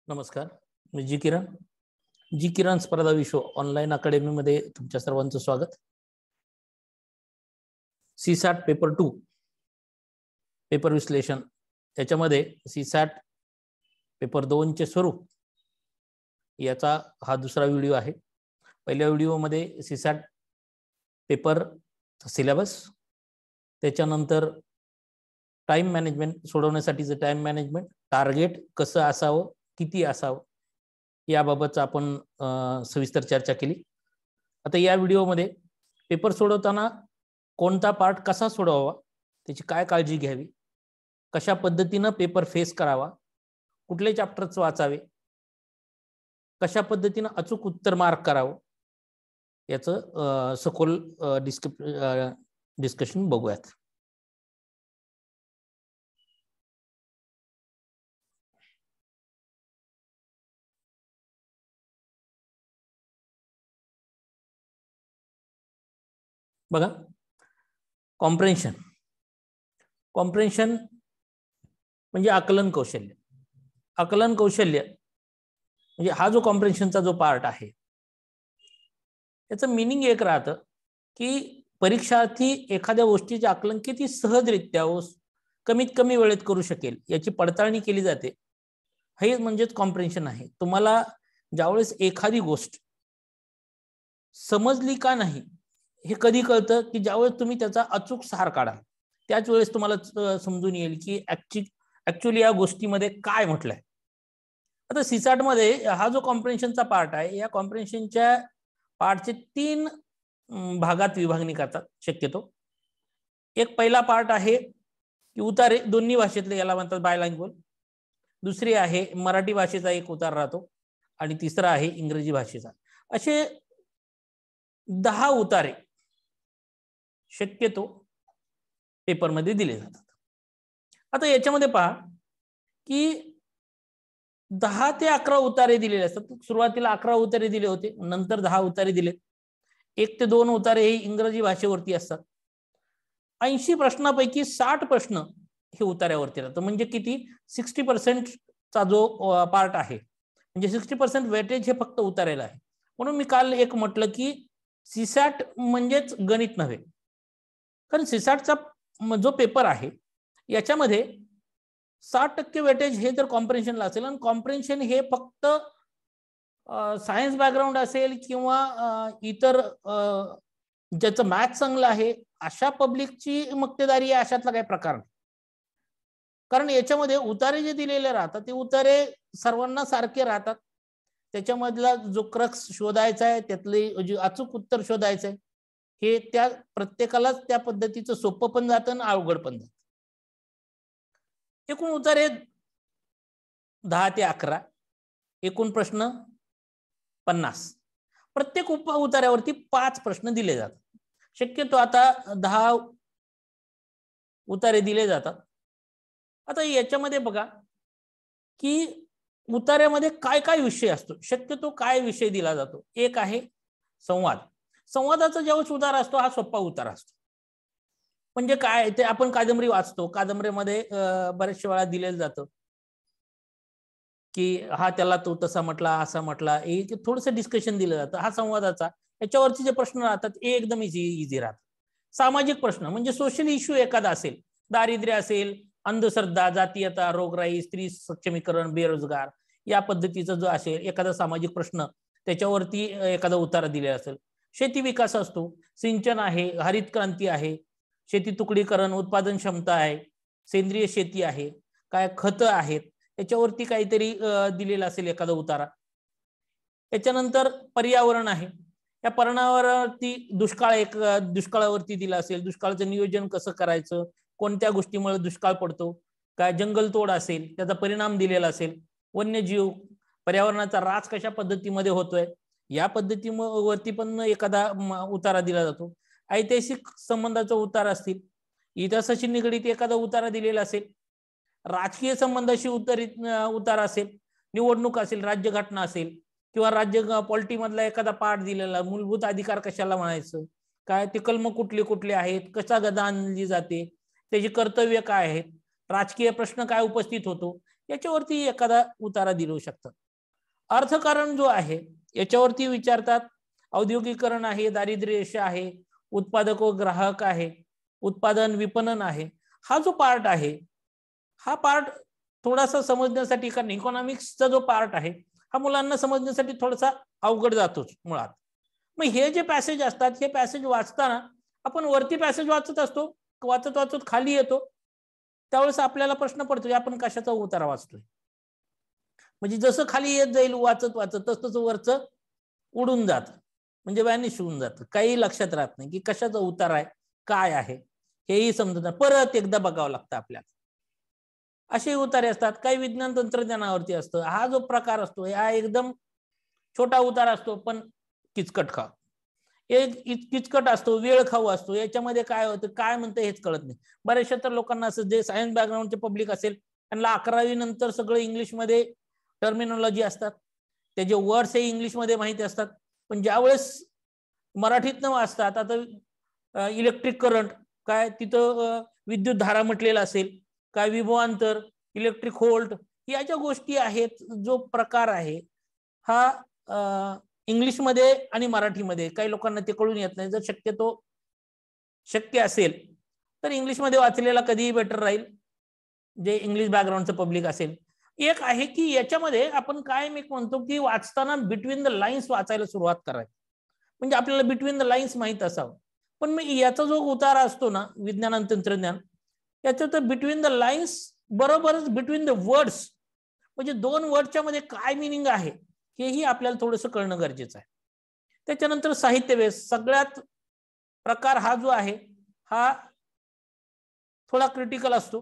नमस्कार, मी जी किरण स्पर्धा विश्व ऑनलाईन अकॅडमी मध्ये तुमच्या सर्वांचं स्वागत। सीसॅट पेपर 2 पेपर विश्लेषण याच्यामध्ये सीसॅट पेपर 2 चे स्वरूप याचा हा दुसरा व्हिडिओ आहे। पहिल्या व्हिडिओमध्ये सीसॅट पेपर सिलेबस, त्याच्यानंतर टाइम मॅनेजमेंट सोडवण्यासाठीचं टाइम मॅनेजमेंट, टार्गेट कसं असावं, किती असावं याबाबतचा आपण सविस्तर चर्चा केली। आता या व्हिडिओमध्ये पेपर सोडवताना कोणता पार्ट कसा सोडवावा, त्याची काय काळजी घ्यावी, कशा पद्धतीने पेपर फेस करावा, कुठले चॅप्टर्स वाचावे, कशा पद्धतीने अचूक उत्तर मार्क करावं याचं सखोल डिस्कशन बघूयात। बघा, कॉम्प्रेन्शन म्हणजे आकलन कौशल्य। आकलन कौशल्य म्हणजे हा जो कॉम्प्रेन्शनचा जो पार्ट आहे याचं मीनिंग एक राहतं की परीक्षार्थी एखाद्या गोष्टीचे आकलन किती सहजरित्या व कमीत कमी वेळेत करू शकेल याची पडताळणी केली जाते, हे म्हणजेच कॉम्प्रेन्शन आहे। तुम्हाला ज्यावेळेस एखादी गोष्ट समजली का नाही हे कधी कळतं की ज्यावेळेस तुम्ही त्याचा अचूक सार काढाल, त्याच वेळेस तुम्हाला समजून येईल की ऍक्च्युअली या गोष्टीमध्ये काय म्हटलंय। आता सीसॅट मध्ये हा जो कॉम्प्रेन्शनचा पार्ट आहे, या कॉम्प्रेन्शनच्या पार्टचे 3 भागात विभागणी करतात शक्यतो। एक पहिला पार्ट आहे की उतारे, दोन्ही भाषेतले, याला म्हणतात बायलँग्वेज। दुसरी आहे मराठी भाषेचा एक उतार राहतो आणि तिसरा आहे इंग्रजी भाषेचा। असे 10 उतारे शक्यतो पेपरमध्ये दिले जातात। आता याच्यामध्ये पहा की 10 ते 11 उतारे दिलेले असतात। सुरुवातीला 11 उतारे दिले होते, नंतर 10 उतारे दिले। 1 ते 2 उतारे हे इंग्रजी भाषेवरती असतात। 80 प्रश्नापैकी 60 प्रश्न हे उतार्यावरती राहतात। म्हणजे किती, 60% चा जो पार्ट आहे, म्हणजे 60% वेटेज हे फक्त उतार्याला आहे। म्हणून मी काल एक म्हटलं की सीसॅट म्हणजेच गणित नव्हे, कारण सीसॅटचा जो पेपर आहे याच्यामध्ये 60% वेटेज हे जर कॉम्प्रेन्शनला असेल, आणि कॉम्प्रेन्शन हे फक्त सायन्स बॅकग्राऊंड असेल किंवा इतर ज्याचं मॅथ चांगलं आहे अशा पब्लिकची मक्तेदारी आहे, अशातला काही प्रकार नाही। कारण याच्यामध्ये उतारे जे दिलेले राहतात ते उतारे सर्वांना सारखे राहतात। त्याच्यामधला जो क्रक्स शोधायचा आहे, त्यातले जे अचूक उत्तर शोधायचं आहे, हे त्या प्रत्येकालाच त्या पद्धतीचं सोपं पण जातं आणि अवघड पण जातं। एकूण उतारे 10 ते 11, एकूण प्रश्न 50। प्रत्येक उतार्यावरती 5 प्रश्न दिले जातात। शक्यतो आता 10 उतारे दिले जातात। आता याच्यामध्ये बघा की उतार्यामध्ये काय काय विषय असतो, शक्यतो काय विषय दिला जातो। एक आहे संवाद। संवादाचा ज्यावेळेस उतार असतो हा सोपा उतार असतो। म्हणजे काय, ते आपण कादंबरी वाचतो, कादंबरीमध्ये बऱ्याचशा वेळा दिलेलं जातं की हा त्याला तो तसा म्हटला, असा म्हटला, एक थोडंसं डिस्कशन दिलं जातं। हा संवादाचा, याच्यावरचे जे प्रश्न राहतात हे एकदम इझी राहतात। सामाजिक प्रश्न म्हणजे सोशल इश्यू एखादा असेल, दारिद्र्य असेल, अंधश्रद्धा, जातीयता, रोगराई, स्त्री सक्षमीकरण, बेरोजगार, या पद्धतीचा जो असेल एखादा सामाजिक प्रश्न, त्याच्यावरती एखादा उतारा दिलेला असेल। शेती विकास असतो, सिंचन आहे, हरित क्रांती आहे, शेती तुकडीकरण, उत्पादन क्षमता आहे, सेंद्रिय शेती आहे, काय खतं आहेत, याच्यावरती काहीतरी दिलेला असेल एखादा उतारा। याच्यानंतर पर्यावरण आहे, या पर्यावरणावरती दुष्काळावरती दिला असेल, दुष्काळाचं नियोजन कसं करायचं, कोणत्या गोष्टीमुळे दुष्काळ पडतो, काय जंगलतोड असेल त्याचा परिणाम दिलेला असेल, वन्यजीव, पर्यावरणाचा ऱ्हास कशा पद्धतीमध्ये होतोय या पद्धतीवरती पण एखादा उतारा दिला जातो। ऐतिहासिक संबंधाचा उतार असतील, इतिहासाशी निगडीत एखादा उतारा दिलेला असेल, राजकीय संबंधाशी उतारा असेल, निवडणूक असेल, राज्यघटना असेल, किंवा राज्य पॉलिटी मधला एखादा पार्ट दिलेला, मूलभूत अधिकार कशाला म्हणायचं, काय ते कलम कुठले कुठले आहेत, कशा गदा आणली जाते, त्याची कर्तव्य काय आहेत, राजकीय प्रश्न काय उपस्थित होतो, याच्यावरती एखादा उतारा दिलू शकतात. अर्थकारण जो आहे याच्यावरती विचारतात. औद्योगिकरण आहे, दारिद्र्य रेषा आहे, उत्पादक व ग्राहक आहे, उत्पादन विपणन आहे. हा जो पार्ट आहे हा पार्ट थोडासा समजण्यासाठी, कारण इकॉनॉमिक्सचा जो पार्ट आहे हा मुलांना समजण्यासाठी थोडासा अवघड जातोच मुळात. मग हे जे पॅसेज असतात हे पॅसेज वाचताना आपण वरती पॅसेज वाचत असतो, वाचत वाचत खाली येतो, त्यावेळेस आपल्याला प्रश्न पडतो की आपण कशाचा उतारा वाचतोय. म्हणजे जसं खाली येत जाईल वाचत वाचत तसं वरचं उडून जात, म्हणजे वॅनिश होऊन जातं, काही लक्षात राहत नाही की कशाचा उतार आहे काय आहे हेही समजत नाही, परत एकदा बघावं लागतं आपल्याला. असे उतारे असतात. काही विज्ञान तंत्रज्ञानावरती असतं. हा जो प्रकार असतो हा एकदम छोटा उतार असतो पण किचकट खाऊ, एक किचकट असतो, वेळ खाऊ असतो. याच्यामध्ये काय होतं काय म्हणतं हेच कळत नाही. बऱ्याचशा तर लोकांना असं जे सायन्स बॅकग्राऊंडचे पब्लिक असेल त्यांना 11वी नंतर सगळं इंग्लिशमध्ये टर्मिनॉलॉजी असतात, त्याचे वर्ड्स हे इंग्लिशमध्ये माहिती असतात, पण ज्यावेळेस मराठीतनं वाचतात, आता इलेक्ट्रिक करंट काय तिथं विद्युत धारा म्हटलेला असेल, काय विभवांतर, इलेक्ट्रिक व्होल्ट, या ज्या गोष्टी आहेत, जो प्रकार आहे हा इंग्लिशमध्ये आणि मराठीमध्ये काही लोकांना ते कळून येत नाही. जर शक्यतो शक्य असेल तर इंग्लिशमध्ये वाचलेला कधीही बेटर राहील, जे इंग्लिश बॅकग्राऊंडचं पब्लिक असेल. एक आहे की याच्यामध्ये आपण काय मी म्हणतो की वाचताना बिटवीन द लाईन्स वाचायला सुरुवात करायची, म्हणजे आपल्याला बिटवीन द लाईन्स माहित असावं. पण मग याचा जो उतारा असतो ना विज्ञान आणि तंत्रज्ञान, याच्यात बिटवीन द लाईन्स बरोबरच बिटवीन द वर्ड्स, म्हणजे दोन वर्डच्या मध्ये काय मिनिंग आहे हेही आपल्याला थोडंसं कळणं गरजेचं आहे. त्याच्यानंतर साहित्य वेस, सगळ्यात प्रकार हा जो आहे हा थोडा क्रिटिकल असतो,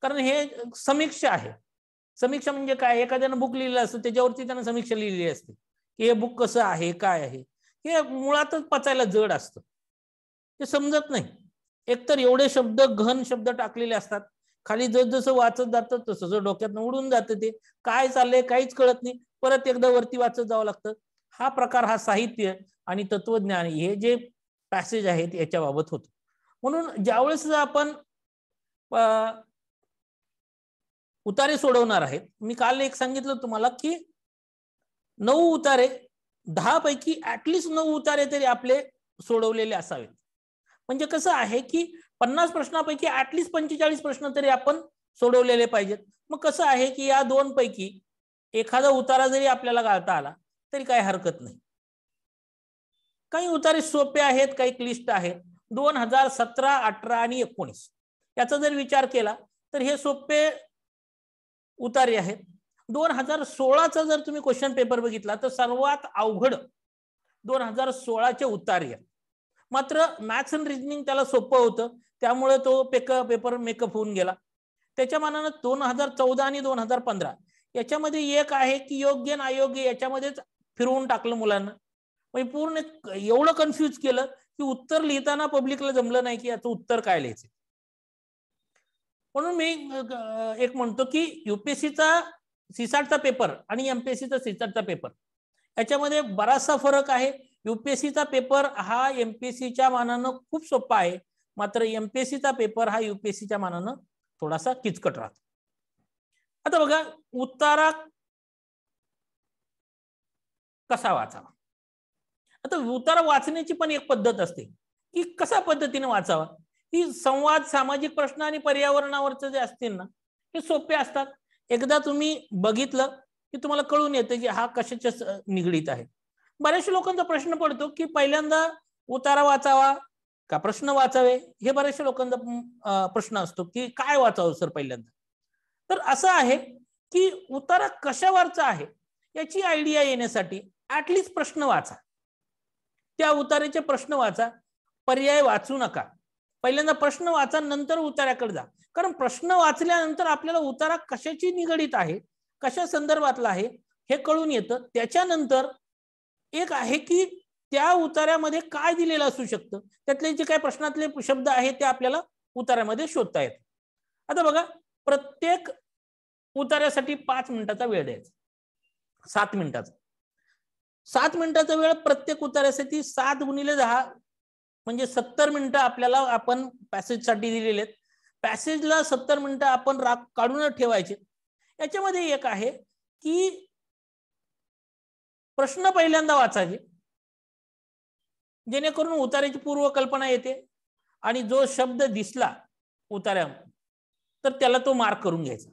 कारण हे समीक्षा आहे. समीक्षा म्हणजे काय, एखाद्यानं बुक लिहिलं असतं त्याच्यावरती त्यानं समीक्षा लिहिलेली असते की हे बुक कसं आहे काय आहे. हे मुळातच पचायला जड असतं, ते समजत नाही. एकतर एवढे शब्द घन शब्द टाकलेले असतात, खाली जसं वाचत जातं तसं डोक्यातनं उडून जातं, ते काय चाललंय काहीच कळत नाही, परत एकदा वरती वाचत जावं लागतं. हा प्रकार हा साहित्य आणि तत्वज्ञान हे जे पॅसेज आहेत याच्याबाबत होतो. म्हणून ज्यावेळेस आपण उतारे सोडवणार आहेत, मी काल एक सांगितलं तुम्हाला की 9 उतारे, 10 पैकी ऍटलिस्ट 9 उतारे तरी आपले सोडवलेले असावेत. म्हणजे कसं आहे की 50 प्रश्नापैकी ऍटलिस्ट 45 प्रश्न तरी आपण सोडवलेले पाहिजेत. मग कसं आहे की या 2 पैकी एखादा उतारा जरी आपल्याला गाळता आला तरी काही हरकत नाही. काही उतारे सोपे आहेत, काही क्लिष्ट आहेत. 2017, 18 आणि 19 याचा जर विचार केला तर हे सोपे उतारे आहेत. 2016चा जर तुम्ही क्वेश्चन पेपर बघितला तर सर्वात अवघड 2016चे उतारे आहेत. मात्र मॅथ्स अँड रिजनिंग त्याला सोपं होतं, त्यामुळे तो पेपर मेकअप होऊन गेला. त्याच्या मानानं 2014 आणि 2015 याच्यामध्ये एक आहे की योग्य आणि अयोग्य याच्यामध्येच फिरवून टाकलं मुलांना, म्हणजे पूर्ण एवढं कन्फ्यूज केलं की उत्तर लिहिताना पब्लिकला जमलं नाही की याचं उत्तर काय लिहायचं. म्हणून मी एक म्हणतो की युपीएससीचा सीसॅटचा पेपर आणि एमपीएससीचा सीसॅटचा पेपर याच्यामध्ये बराचसा फरक आहे. युपीएससीचा पेपर हा एमपीएससीच्या मानानं खूप सोपा आहे, मात्र एमपीएससीचा पेपर हा युपीएससीच्या मानानं थोडासा किचकट राहतो. आता बघा उतारा कसा वाचावा. आता उतारा वाचण्याची पण एक पद्धत असते की कशा पद्धतीने वाचावा. ही संवाद, सामाजिक प्रश्न आणि पर्यावरणावरचे जे असतील ना हे सोपे असतात. एकदा तुम्ही बघितलं की तुम्हाला कळून येतं की हा कशाच्या निगडीत आहे. बऱ्याचशा लोकांचा प्रश्न पडतो की पहिल्यांदा उतारा वाचावा का प्रश्न वाचावे, हे बऱ्याचशा लोकांचा प्रश्न असतो की काय वाचावं सर पहिल्यांदा. तर असं आहे की उतारा कशावरचा आहे याची आयडिया येण्यासाठी ऍटलिस्ट प्रश्न वाचा, त्या उताराचे प्रश्न वाचा, पर्याय वाचू नका. पहिल्यांदा प्रश्न वाचा नंतर उतार्याकडे जा, कारण प्रश्न वाचल्यानंतर आपल्याला उतारा कशाची निगडीत आहे, कशा संदर्भातला आहे हे कळून येतं. त्याच्यानंतर एक आहे की त्या उतार्यामध्ये काय दिलेलं असू शकतं, त्यातले जे काही प्रश्नातले शब्द आहेत ते आपल्याला उतार्यामध्ये शोधता येतात. आता बघा प्रत्येक उतार्यासाठी 5 मिनिटाचा वेळ द्यायचा, 7 मिनिटाचा. 7 मिनिटाचा वेळ प्रत्येक उतार्यासाठी 7 गुणिले 10 म्हणजे 70 मिनिटं आपल्याला आपण पॅसेजसाठी दिलेले आहेत. पॅसेजला 70 मिनिटं आपण काढूनच ठेवायचे. याच्यामध्ये एक आहे की प्रश्न पहिल्यांदा वाचायचे, जेणेकरून उतार्याची पूर्वकल्पना येते आणि जो शब्द दिसला उतार्या तर त्याला तो मार्क करून घ्यायचा.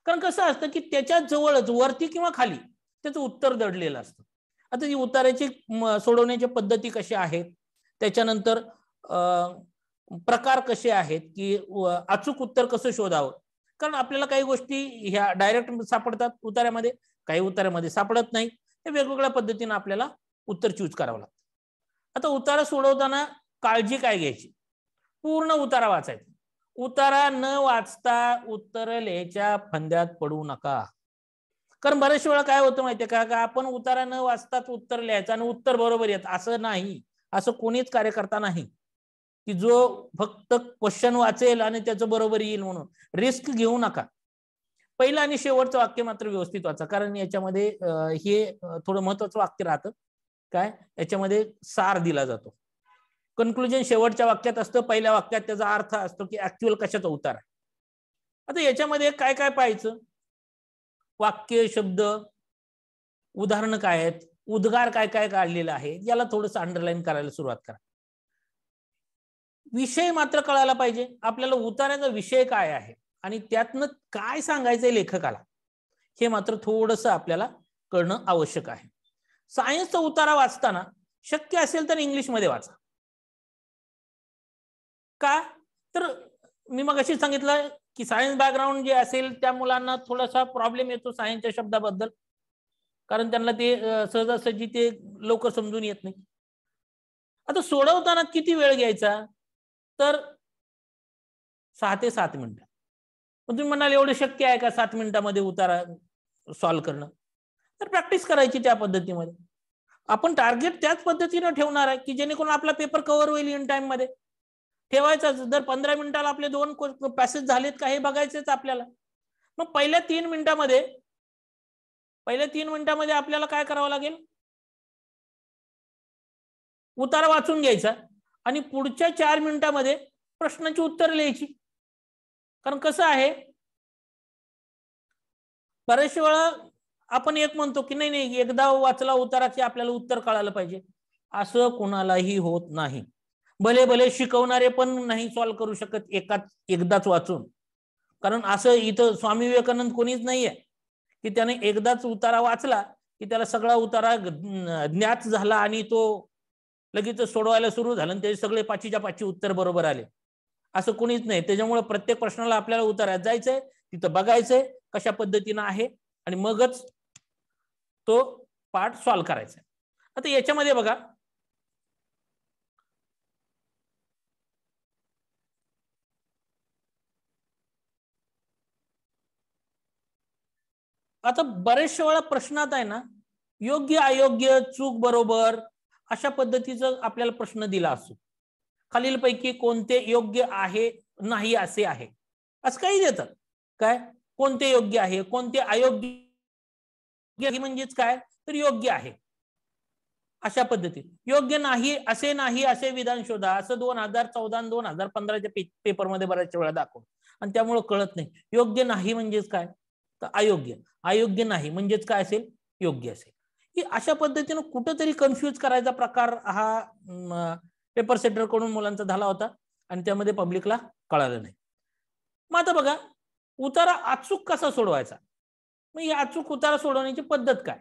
कारण कसं असतं की त्याच्या जवळच वरती किंवा खाली त्याचं उत्तर दडलेलं असतं. आता ही उतार्याची सोडवण्याच्या पद्धती कशा आहेत, त्याच्यानंतर प्रकार कसे आहेत की अचूक उत्तर कसं शोधावं. कारण आपल्याला काही गोष्टी ह्या डायरेक्ट सापडतात उतार्यामध्ये, काही उतार्यामध्ये सापडत नाही. हे वेगवेगळ्या पद्धतीने आपल्याला उत्तर चूज करावं लागतं. आता उतारा सोडवताना काळजी काय घ्यायची, पूर्ण उतारा वाचायचा. उतारा न वाचता उत्तर लिहायच्या फंद्यात पडू नका. कारण बऱ्याच वेळा काय होतं माहितीये का, आपण उतारा न वाचताच उत्तर लिहायचं आणि उत्तर बरोबर येत. असं नाही, असं कोणीच कार्यकर्ता नाही की जो फक्त क्वेश्चन वाचेल आणि त्याचं बरोबर येईल म्हणून. रिस्क घेऊ नका. पहिलं आणि शेवटचं वाक्य मात्र व्यवस्थित वाचा, कारण याच्यामध्ये हे थोडं महत्वाचं वाक्य राहतं. काय याच्यामध्ये सार दिला जातो. कन्क्लुजन शेवटच्या वाक्यात असतं, पहिल्या वाक्यात त्याचा अर्थ असतो की ऍक्च्युअल कशाचा उतार आहे. आता याच्यामध्ये काय काय पाहायचं, वाक्य, शब्द, उदाहरण काय आहेत, उद्गार काय काय काढलेला आहे, याला थोडंसं अंडरलाईन करायला सुरुवात करा. विषय मात्र कळायला पाहिजे. आपल्याला उतार्याचा विषय काय आहे आणि त्यातनं काय सांगायचंय लेखकाला, हे मात्र थोडंसं आपल्याला कळणं आवश्यक आहे. सायन्सचा उतारा वाचताना शक्य असेल तर इंग्लिशमध्ये वाचा. का तर मी मग अशी सांगितलं की सायन्स बॅकग्राऊंड जे असेल त्या मुलांना थोडासा प्रॉब्लेम येतो सायन्सच्या शब्दाबद्दल, कारण त्यांना ते सहजासहजी ते लवकर समजून येत नाही. आता सोडवताना किती वेळ घ्यायचा, तर 6 ते 7 मिनिटं. पण तुम्ही म्हणाल एवढं शक्य आहे का 7 मिनिटामध्ये उतारा सॉल्व्ह करणं, तर प्रॅक्टिस करायची त्या पद्धतीमध्ये. आपण टार्गेट त्याच पद्धतीने ठेवणार आहे की जेणेकरून आपला पेपर कव्हर होईल इन टाइम मध्ये. ठेवायचा जर 15 मिनिटाला आपले 2 पॅसेज झालेत का हे बघायचेच आपल्याला. मग पहिल्या 3 मिनिटामध्ये आपल्याला काय करावं लागेल, उतारा वाचून घ्यायचा आणि पुढच्या 4 मिनिटामध्ये प्रश्नाची उत्तर लिहायची. कारण कसं आहे, बरेच वेळा आपण एक म्हणतो की नाही एकदा वाचला उतारा की आपल्याला उत्तर कळालं पाहिजे. असं कोणालाही होत नाही. भले भले शिकवणारे पण नाही सॉल्व्ह करू शकत एकदाच वाचून. कारण असं इथं स्वामी विवेकानंद कोणीच नाहीये की त्याने एकदाच उतारा वाचला की त्याला सगळा उतारा ज्ञात झाला आणि तो लगेच सोडवायला सुरू झालं आणि त्याचे सगळे 5च्या 5 उत्तर बरोबर आले. असं कोणीच नाही. त्याच्यामुळे प्रत्येक प्रश्नाला आपल्याला उतारात जायचंय, तिथं बघायचंय कशा पद्धतीनं आहे आणि मगच तो पार्ट सॉल्व्ह करायचा. आता याच्यामध्ये बघा, आता बरेचशा वेळा प्रश्नात आहे ना, योग्य अयोग्य, चूक बरोबर अशा पद्धतीचा आपल्याला प्रश्न दिला असतो. खालीलपैकी कोणते योग्य आहे नाही असे आहे, असं काही देतात. काय कोणते योग्य आहे, कोणते अयोग्य म्हणजेच काय तर योग्य आहे अशा पद्धतीने. योग्य नाही असे विधान शोधा, असं 2014 आणि 2015च्या पेपरमध्ये बऱ्याच वेळा दाखवलं आणि त्यामुळे कळत नाही योग्य नाही म्हणजेच काय तर अयोग्य, अयोग्य नाही म्हणजेच काय असेल योग्य असेल. की अशा पद्धतीने कुठंतरी कन्फ्यूज करायचा प्रकार हा पेपर सेटर कडून मुलांचा झाला होता आणि त्यामध्ये पब्लिकला कळालं नाही. मग आता बघा, उतारा अचूक कसा सोडवायचा, मग ही अचूक उतारा सोडवण्याची पद्धत काय,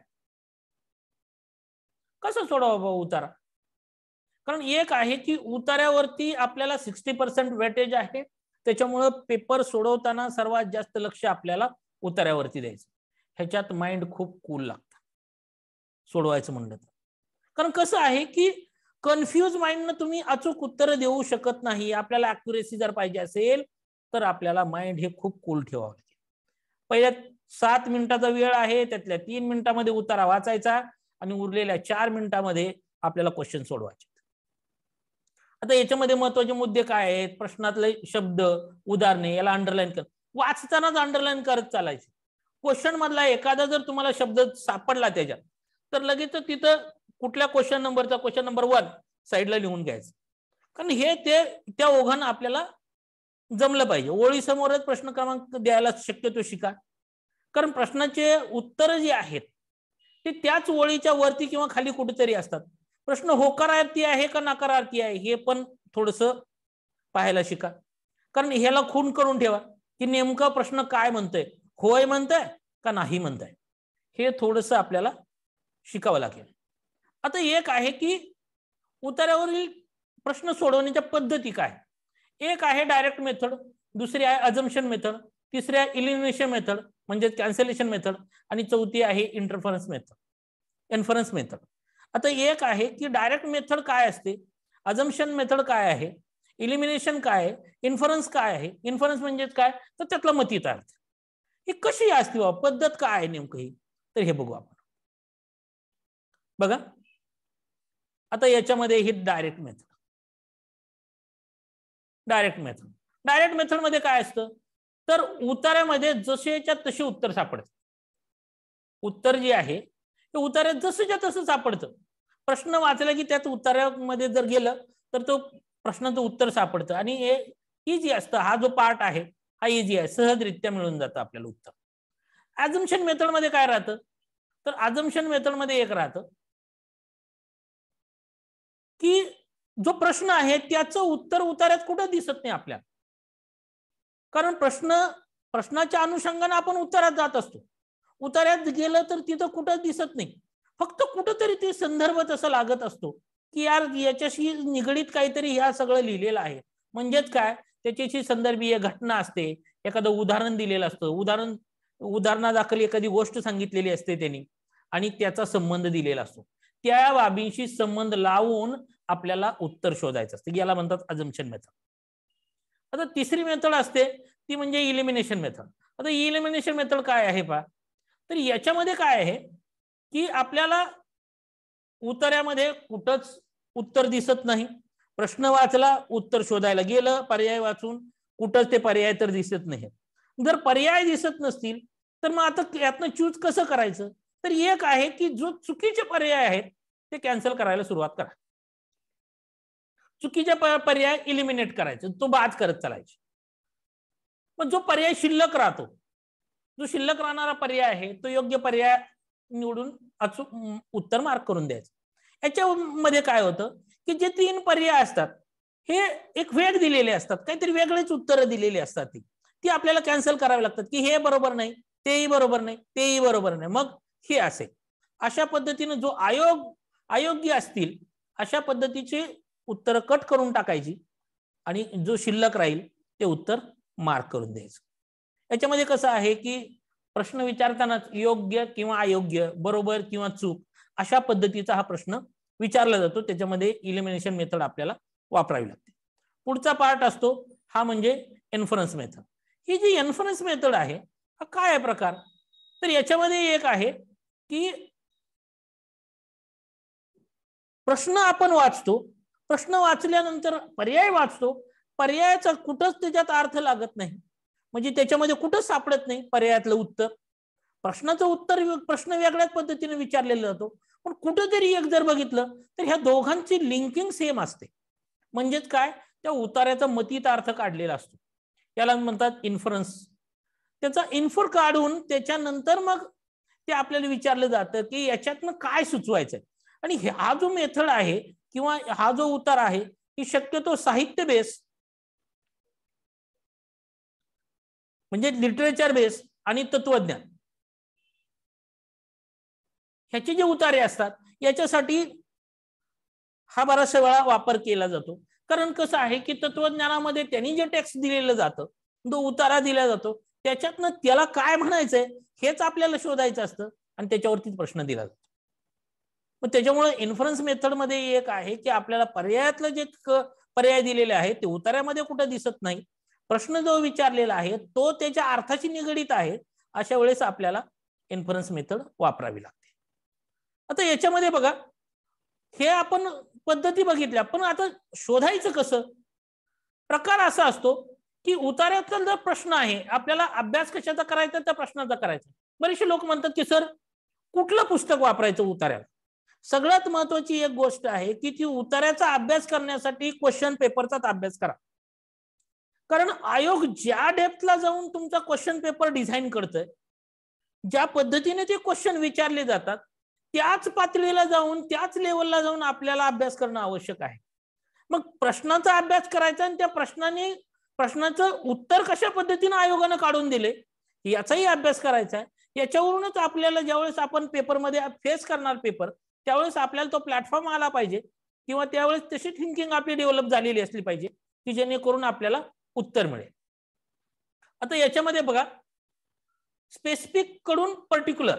कसं सोडवा उतारा. कारण एक आहे की उतार्यावरती आपल्याला 60% वेटेज आहे, त्याच्यामुळं पेपर सोडवताना सर्वात जास्त लक्ष आपल्याला उतार्यावरती द्यायचं. ह्याच्यात माइंड खूप कूल लागतं सोडवायचं म्हणलं तर. कारण कसं आहे की कन्फ्यूज माइंडनं तुम्ही अचूक उत्तर देऊ शकत नाही. आपल्याला ऍक्युरेसी जर पाहिजे असेल तर आपल्याला माइंड हे खूप कूल ठेवावं लागेल. पहिल्या 7 मिनिटाचा वेळ आहे, त्यातल्या 3 मिनिटामध्ये उतारा वाचायचा आणि उरलेल्या 4 मिनिटामध्ये आपल्याला क्वेश्चन सोडवायचे. आता याच्यामध्ये महत्वाचे मुद्दे काय आहेत, प्रश्नातले शब्द, उदाहरणे याला अंडरलाईन कर, वाचतानाच अंडरलाईन करत चालायचे. क्वेश्चन मधला एखादा जर तुम्हाला शब्द सापडला त्याच्यात तर लगेच तिथं कुठल्या क्वेश्चन नंबरचा, क्वेश्चन नंबर 1 साईडला लिहून घ्यायचं. कारण हे त्या ओघानं आपल्याला जमलं पाहिजे. ओळीसमोरच प्रश्न क्रमांक द्यायला शक्यतो शिका. कारण प्रश्नाचे उत्तर जे आहेत ते त्याच ओळीच्या वरती किंवा खाली कुठेतरी असतात. प्रश्न होकारार्थी आहे का नकारार्थी आहे हे पण थोडस पाहायला शिका. कारण ह्याला खून करून ठेवा की नेमका प्रश्न काय म्हणतोय, होय म्हणताय का नाही म्हणताय, हे थोडस आपल्याला शिकावं लागेल. आता एक आहे की उतार्यावरील प्रश्न सोडवण्याच्या पद्धती काय. एक आहे डायरेक्ट मेथड, दुसरी आहे अजम्पशन मेथड, तिसरी आहे इलिमिनेशन मेथड म्हणजे कॅन्सलेशन मेथड, आणि चौथी आहे इन्फरन्स मेथड. आता एक आहे की डायरेक्ट मेथड काय असते, अजम्पशन मेथड काय आहे, इलिमिनेशन काय आहे, इन्फरन्स काय आहे. इन्फरन्स म्हणजे काय तर त्यातला मतीचा अर्थ. ही कशी असते बाबा, पद्धत काय आहे नेमकं ही, तर हे बघू आपण. बघा आता याच्यामध्ये ही डायरेक्ट मेथड मध्ये काय असतं तर उतार्यामध्ये जसेच्या तसे उत्तर सापडतं. उत्तर जे आहे ते उतार्यात जसंच्या तसं सापडतं. प्रश्न वाचला की त्यात उतार्यामध्ये जर गेलं तर तो प्रश्नाचं उत्तर सापडतं. आणि हे इझी असतं, हा जो पार्ट आहे हा इझी आहे, सहजरित्या मिळून जातं आपल्याला उत्तर. अजम्पशन मेथड मध्ये काय राहतं तर अजम्पशन मेथड मध्ये एक राहतं की जो प्रश्न आहे त्याचं उत्तर उतार्यात कुठं दिसत नाही आपल्याला. कारण प्रश्नाच्या अनुषंगाने आपण उत्तरात जात असतो. उतार्यात गेलं तर तिथं कुठं दिसत नाही, फक्त कुठंतरी ते संदर्भ तसं लागत असतो की यार याच्याशी निगडीत काहीतरी ह्या सगळं लिहिलेलं आहे. म्हणजेच काय, त्याच्याशी संदर्भीय घटना असते, एखादं उदाहरण दिलेलं असतं, उदाहरणादाखल एखादी गोष्ट सांगितलेली असते त्यांनी, आणि त्याचा संबंध दिलेला असतो. त्या बाबींशी संबंध लावून आपल्याला उत्तर शोधायचं असतं, याला म्हणतात अजम्पशन मेथड. आता तिसरी मेथड असते ती म्हणजे इलिमिनेशन मेथड. आता इलिमिनेशन मेथड काय आहे पहा, तर याच्यामध्ये काय आहे की आपल्याला उतार्यामध्ये कुठंच उत्तर दिसत नाही. प्रश्न वाचला, उत्तर शोधायला गेलं, पर्याय वाचून कुठंच ते पर्याय तर दिसत नाही. जर पर्याय दिसत नसतील तर मग आता यातनं चूज कसं करायचं, तर एक आहे की जो चुकीचे पर्याय आहेत ते कॅन्सल करायला सुरुवात करा. चुकीचे पर्याय इलिमिनेट करायचं, तो बाद करत चालायचे. पण जो पर्याय शिल्लक राहतो, जो शिल्लक राहणारा पर्याय आहे तो योग्य पर्याय निवडून अचूक उत्तर मार्क करून द्यायचं. याच्यामध्ये काय होतं की जे 3 पर्याय असतात हे एक वेग दिलेले असतात, काहीतरी वेगळेच उत्तर दिलेली असतात, ती आपल्याला कॅन्सल करावी लागतात की हे बरोबर नाही, तेही बरोबर नाही, तेही बरोबर नाही, मग हे असे. अशा पद्धतीने जो अयोग्य असतील अशा पद्धतीचे उत्तर कट करून टाकायची आणि जो शिल्लक राहील ते उत्तर मार्क करून द्यायचं. याच्यामध्ये कसं आहे की प्रश्न विचारताना योग्य किंवा अयोग्य, बरोबर किंवा चूक अशा पद्धतीचा हा प्रश्न विचारला जातो. त्याच्यामध्ये इलिमिनेशन मेथड आपल्याला वापरावी लागते. पुढचा पार्ट असतो हा म्हणजे इन्फरन्स मेथड. ही जी इन्फरन्स मेथड आहे हा काय आहे प्रकार, तर याच्यामध्ये एक आहे की प्रश्न आपण वाचतो, प्रश्न वाचल्यानंतर पर्याय वाचतो, पर्यायाचा कुठंच त्याच्यात अर्थ लागत नाही, म्हणजे त्याच्यामध्ये कुठंच सापडत नाही पर्यायातलं उत्तर. प्रश्नाचं उत्तर प्रश्न वेगळ्याच पद्धतीने विचारलेला जातो, पण कुठेतरी एक जर बघितलं तर ह्या दोघांची लिंकिंग सेम असते. म्हणजेच काय, त्या उतार्याचा मतीत अर्थ काढलेला असतो, याला म्हणतात इन्फरन्स. त्याचा इन्फर काढून त्याच्यानंतर मग ते आपल्याला विचारलं जातं की याच्यातनं काय सुचवायचंय. आणि हा जो मेथड आहे किंवा हा जो उतार आहे ही शक्यतो साहित्य बेस म्हणजे लिटरेचर बेस आणि तत्वज्ञान ह्याचे जे उतारे असतात याच्यासाठी हा बराचसा वेळा वापर केला जातो. कारण कसं आहे की तत्वज्ञानामध्ये त्यांनी जे टेक्स्ट दिलेलं जातं, जो उतारा दिला जातो, त्याच्यातनं त्याला काय म्हणायचंय हेच आपल्याला शोधायचं असतं आणि त्याच्यावरतीच प्रश्न दिला जातो. मग त्याच्यामुळे इन्फरन्स मेथड मध्ये एक आहे की आपल्याला पर्यायातलं जे पर्याय दिलेले आहेत ते उतार्यामध्ये कुठं दिसत नाही, प्रश्न जो विचारलेला आहे तो त्याच्या अर्थाशी निगडीत आहे, अशा वेळेस आपल्याला इन्फरन्स मेथड वापरावी लागते. आता याच्यामध्ये बघा हे आपण पद्धती बघितल्या, पण आता शोधायचं कसं. प्रकार असा असतो की उतार्यातला जर प्रश्न आहे, आपल्याला अभ्यास कशाचा करायचा त्या प्रश्नाचा करायचा. बरेचसे लोक म्हणतात की सर कुठलं पुस्तक वापरायचं उतार्याला. सगळ्यात महत्वाची एक गोष्ट आहे की ती उतार्याचा अभ्यास करण्यासाठी क्वेश्चन पेपरचाच अभ्यास करा. कारण आयोग ज्या डेप्थला जाऊन तुमचा क्वेश्चन पेपर डिझाईन करतोय ज्या पद्धतीने ते क्वेश्चन विचारले जातात त्याच पातळीला जाऊन त्याच लेवलला जाऊन आपल्याला अभ्यास करणं आवश्यक आहे. मग प्रश्नाचा अभ्यास करायचा आणि त्या प्रश्नाचं उत्तर कशा पद्धतीने आयोगानं काढून दिले याचाही अभ्यास करायचा आहे. याच्यावरूनच आपल्याला ज्यावेळेस आपण पेपरमध्ये फेस करणार पेपर त्यावेळेस आपल्याला तो प्लॅटफॉर्म आला पाहिजे किंवा त्यावेळेस तशी थिंकिंग आपली डेव्हलप झालेली असली पाहिजे की जेणेकरून आपल्याला उत्तर मिळेल. आता याच्यामध्ये बघा, स्पेसिफिक कडून पर्टिक्युलर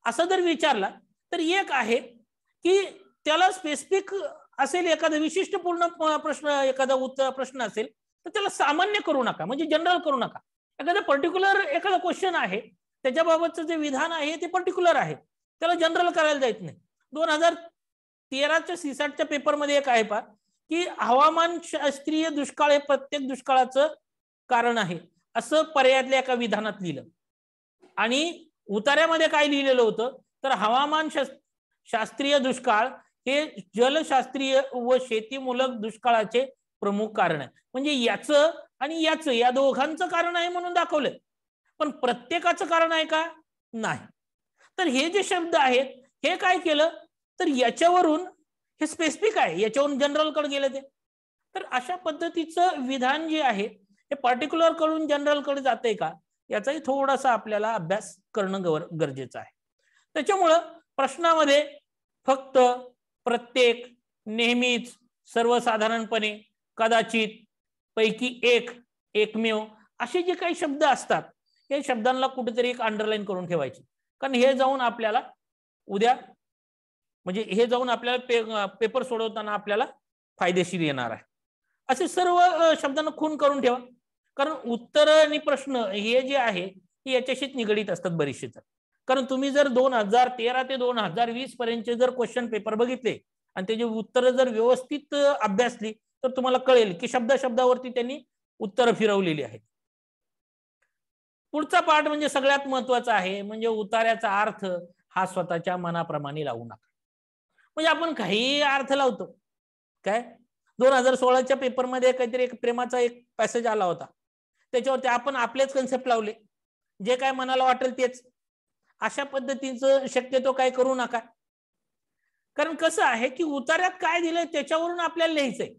असं जर विचारला तर एक आहे की त्याला स्पेसिफिक असेल, एखादा विशिष्ट पूर्ण प्रश्न, एखादा उत्तर प्रश्न असेल तर त्याला सामान्य करू नका, म्हणजे जनरल करू नका. एखादा पर्टिक्युलर एखादा क्वेश्चन आहे त्याच्याबाबतचं जे विधान आहे ते पर्टिक्युलर आहे, त्याला जनरल करायला जायचं नाही. 2013च्या सीसॅटच्या पेपरमध्ये एक आहे पहा की हवामानशास्त्रीय दुष्काळ हे प्रत्येक दुष्काळाचं कारण आहे असं पर्यायातल्या एका विधानात लिहिलं आणि उतार्यामध्ये काय लिहिलेलं होतं तर हवामान शास्त्रीय दुष्काळ हे जलशास्त्रीय व शेतीमूलक दुष्काळाचे प्रमुख कारण आहे. म्हणजे याचं आणि याचं या दोघांचं कारण आहे म्हणून दाखवलंय, पण प्रत्येकाचं कारण आहे का? नाही. तर हे जे शब्द आहेत हे काय केलं तर याच्यावरून हे स्पेसिफिक आहे, याच्यावरून जनरल कडे गेले ते. तर अशा पद्धतीचं विधान जे आहे हे पर्टिक्युलर कडून जनरल कडे जाते का याचाही थोडासा आपल्याला अभ्यास करणं गरजेचं आहे. त्याच्यामुळं प्रश्नामध्ये फक्त, प्रत्येक, नेहमीच, सर्वसाधारणपणे, कदाचित, पैकी एक, एकमेव असे जे काही शब्द असतात हे शब्दांना कुठेतरी एक अंडरलाईन करून ठेवायचे, कारण हे जाऊन आपल्याला उद्या म्हणजे हे जाऊन आपल्याला पेपर सोडवताना आपल्याला फायदेशीर येणार आहे. असे सर्व शब्दांना खून करून ठेवा, कारण उत्तर आणि प्रश्न हे जे आहे हे याच्याशीच निगडीत असतात बरेचसे. तर कारण तुम्ही जर 2013 ते 2020 पर्यंतचे जर क्वेश्चन पेपर बघितले आणि त्याची उत्तरं जर व्यवस्थित अभ्यासली तर तुम्हाला कळेल की शब्दावरती त्यांनी उत्तरं फिरवलेली आहेत. पुढचा पार्ट म्हणजे सगळ्यात महत्वाचा आहे, म्हणजे उतार्याचा अर्थ हा स्वतःच्या मनाप्रमाणे लावू नका. म्हणजे आपण काही अर्थ लावतो काय. 2016च्या पेपरमध्ये काहीतरी एक प्रेमाचा एक पॅसेज आला होता, त्याच्यावरती आपण आपलेच कन्सेप्ट लावले, जे काय मनाला वाटेल तेच. अशा पद्धतीचं शक्यतो काय करू नका, कारण कसं आहे की उतार्यात काय दिलंय त्याच्यावरून आपल्याला लिहायचंय,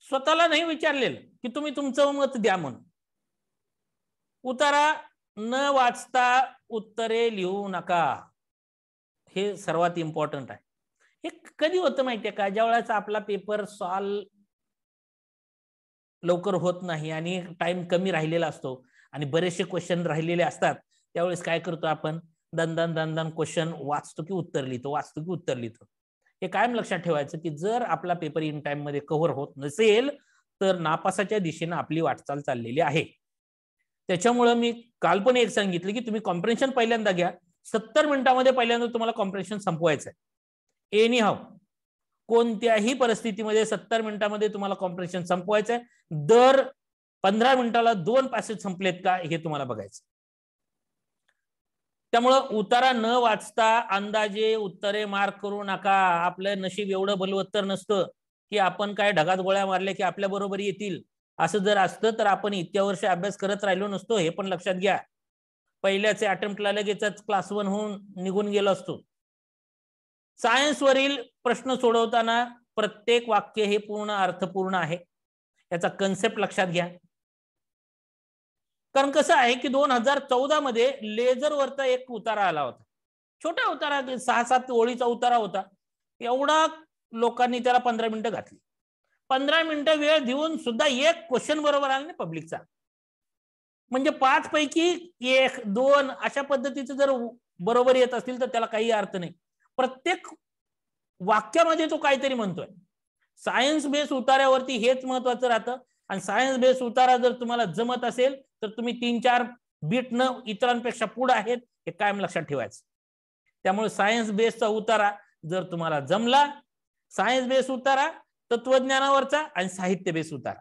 स्वतःला नाही विचारलेलं की तुम्ही तुमचं मत द्या म्हणून. उतारा न वाचता उत्तरे लिहू नका, हे सर्वात इम्पॉर्टंट आहे. हे कधी होतं माहितीये का, ज्या वेळेस आपला पेपर सॉल्व लवकर होत नाही आणि टाइम कमी राहिलेला असतो आणि बरेचसे क्वेश्चन राहिलेले असतात, त्यावेळेस काय करतो आपण, दन क्वेश्चन वाचतो की उत्तर लिहितो. हे कायम लक्षात ठेवायचं की जर आपला पेपर इन टाइम मध्ये कव्हर होत नसेल तर नापासाच्या दिशेने आपली वाटचाल चाललेली आहे. त्याच्यामुळे मी काल पण एक सांगितलं की तुम्ही कॉम्प्रेन्शन पहिल्यांदा घ्या, 70 मिनिटांमध्ये पहिल्यांदा तुम्हाला कॉम्प्रेन्शन संपवायचं आहे. एनी हाव, कोणत्याही परिस्थितीमध्ये 70 मिनिटांमध्ये तुम्हाला कॉम्प्रेन्शन संपवायचं आहे. दर 15 मिनिटाला 2 पॅसेज संपलेत का हे तुम्हाला बघायचं. त्यामुळं उतारा न वाचता अंदाजे उत्तरे मार्क करू नका. आपलं नशीब एवढं बलवत्तर नसतं की आपण काय ढगात गोळ्या मारल्या की आपल्या बरोबर येतील. असं जर असतं तर आपण इतक्या वर्ष अभ्यास करत राहिलो नसतो, हे पण लक्षात घ्या. पहिल्याचे अटेम्प्टला लगेचच क्लास 1 होऊन निघून गेलो असतो. सायन्स वरील प्रश्न सोडवताना प्रत्येक वाक्य हे पूर्ण अर्थपूर्ण आहे, याचा कन्सेप्ट लक्षात घ्या. कारण कसं आहे की 2014 मध्ये लेझरवरचा एक उतारा आला होता, छोटा उतारा, 6-7 ओळीचा उतारा होता. एवढा लोकांनी त्याला 15 मिनिटं घातली. 15 मिनिटं वेळ देऊन सुद्धा एक क्वेश्चन बरोबर आला नाही पब्लिकचा. म्हणजे 5 पैकी 1, 2 अशा पद्धतीचं जर बरोबर येत असतील तर त्याला काही अर्थ नाही. प्रत्येक वाक्यामध्ये तो काहीतरी म्हणतोय. सायन्स बेस उतार्यावरती हेच महत्वाचं राहतं. आणि सायन्स बेस उतारा जर तुम्हाला जमत असेल तर तुम्ही 3-4 बीट न इतरांपेक्षा पुढे आहेत हे कायम लक्षात ठेवायचं. त्यामुळे सायन्स बेसचा उतारा जर तुम्हाला जमला, सायन्स बेस उतारा, तत्वज्ञानावरचा आणि साहित्य बेस उतारा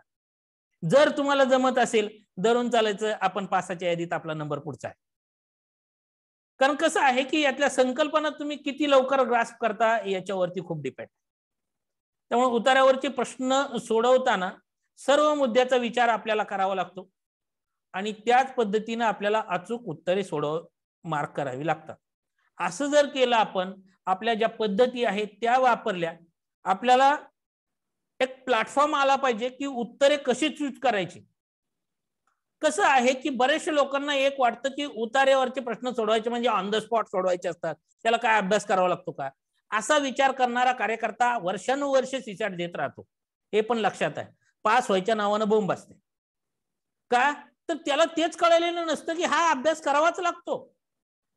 जर तुम्हाला जमत असेल, धरून चालायचं. आपण पासाच्या यादीत आपला नंबर पुढचा आहे. कारण कसं आहे की यातल्या संकल्पना तुम्ही किती लवकर ग्रास्प करता याच्यावरती खूप डिपेंड. त्यामुळे उतार्यावरचे प्रश्न सोडवताना सर्व मुद्द्याचा विचार आपल्याला करावा लागतो आणि त्याच पद्धतीने आपल्याला अचूक उत्तरे मार्क करावी लागतात. असं जर केलं आपण, आपल्या ज्या पद्धती आहेत त्या वापरल्या, आपल्याला एक प्लॅटफॉर्म आला पाहिजे की उत्तरे कशी चूज करायची. कसं आहे की बरेचशा लोकांना एक वाटतं की उतार्यावरचे प्रश्न सोडवायचे म्हणजे ऑन द स्पॉट सोडवायचे असतात, त्याला काय अभ्यास करावा लागतो का, असा विचार करणारा कार्यकर्ता वर्षानुवर्ष सीसॅट देत राहतो. हे पण लक्षात आहे. पास व्हायच्या नावानं बोंब असते का, तर त्याला तेच कळलेलं नसतं की हा अभ्यास करावाच लागतो.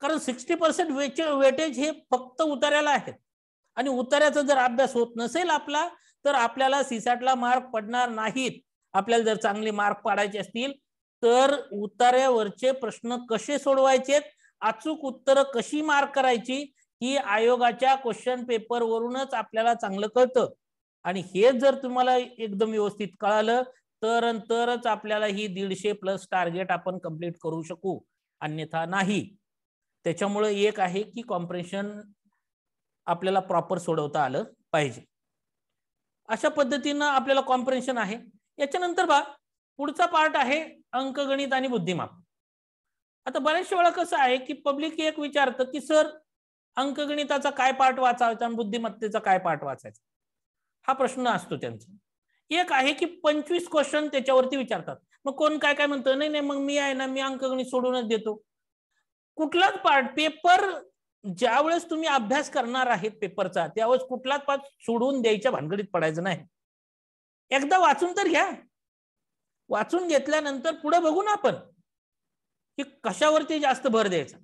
कारण 60% वेटेज हे फक्त उतार्याला आहेत आणि उतार्याचा जर अभ्यास होत नसेल आपला, तर आपल्याला सीसॅटला मार्क पडणार नाहीत. आपल्याला जर चांगले मार्क पाडायचे असतील तर उतार्यावरचे प्रश्न कसे सोडवायचे, अचूक उत्तर कशी मार्क करायची, ही आयोगाच्या क्वेश्चन पेपर वरूनच आपल्याला चांगलं कळतं. आणि हे जर तुम्हाला एकदम व्यवस्थित कळालं तरच आपल्याला ही 150+ टार्गेट आपण कंप्लीट करू शकू, अन्यथा नाही. त्याच्यामुळे एक आहे की कॉम्प्रेशन आपल्याला प्रॉपर सोडवता आलं पाहिजे. अशा पद्धतीनं आपल्याला कॉम्प्रेन्शन आहे. याच्यानंतर पुढचा पार्ट आहे अंकगणित आणि बुद्धिमाप. आता बऱ्याचशा वेळा कसं आहे की पब्लिक एक विचारतं की सर अंकगणिताचा काय पार्ट वाचायचा आणि बुद्धिमत्तेचा काय पार्ट वाचायचा, हा प्रश्न असतो त्यांचा. एक आहे की 25 क्वेश्चन त्याच्यावरती विचारतात. मग कोण काय काय म्हणतं, नाही नाही मग मी आहे ना, मी अंकगणित सोडूनच देतो. कुठलाच पार्ट पेपर ज्यावेळेस तुम्ही अभ्यास करणार आहेत पेपरचा, त्यावेळेस कुठलाच पार्ट सोडून द्यायच्या भानगडीत पडायचं नाही. एकदा वाचून तर घ्या. वाचून घेतल्यानंतर पुढे बघू ना आपण की कशावरती जास्त भर द्यायचा.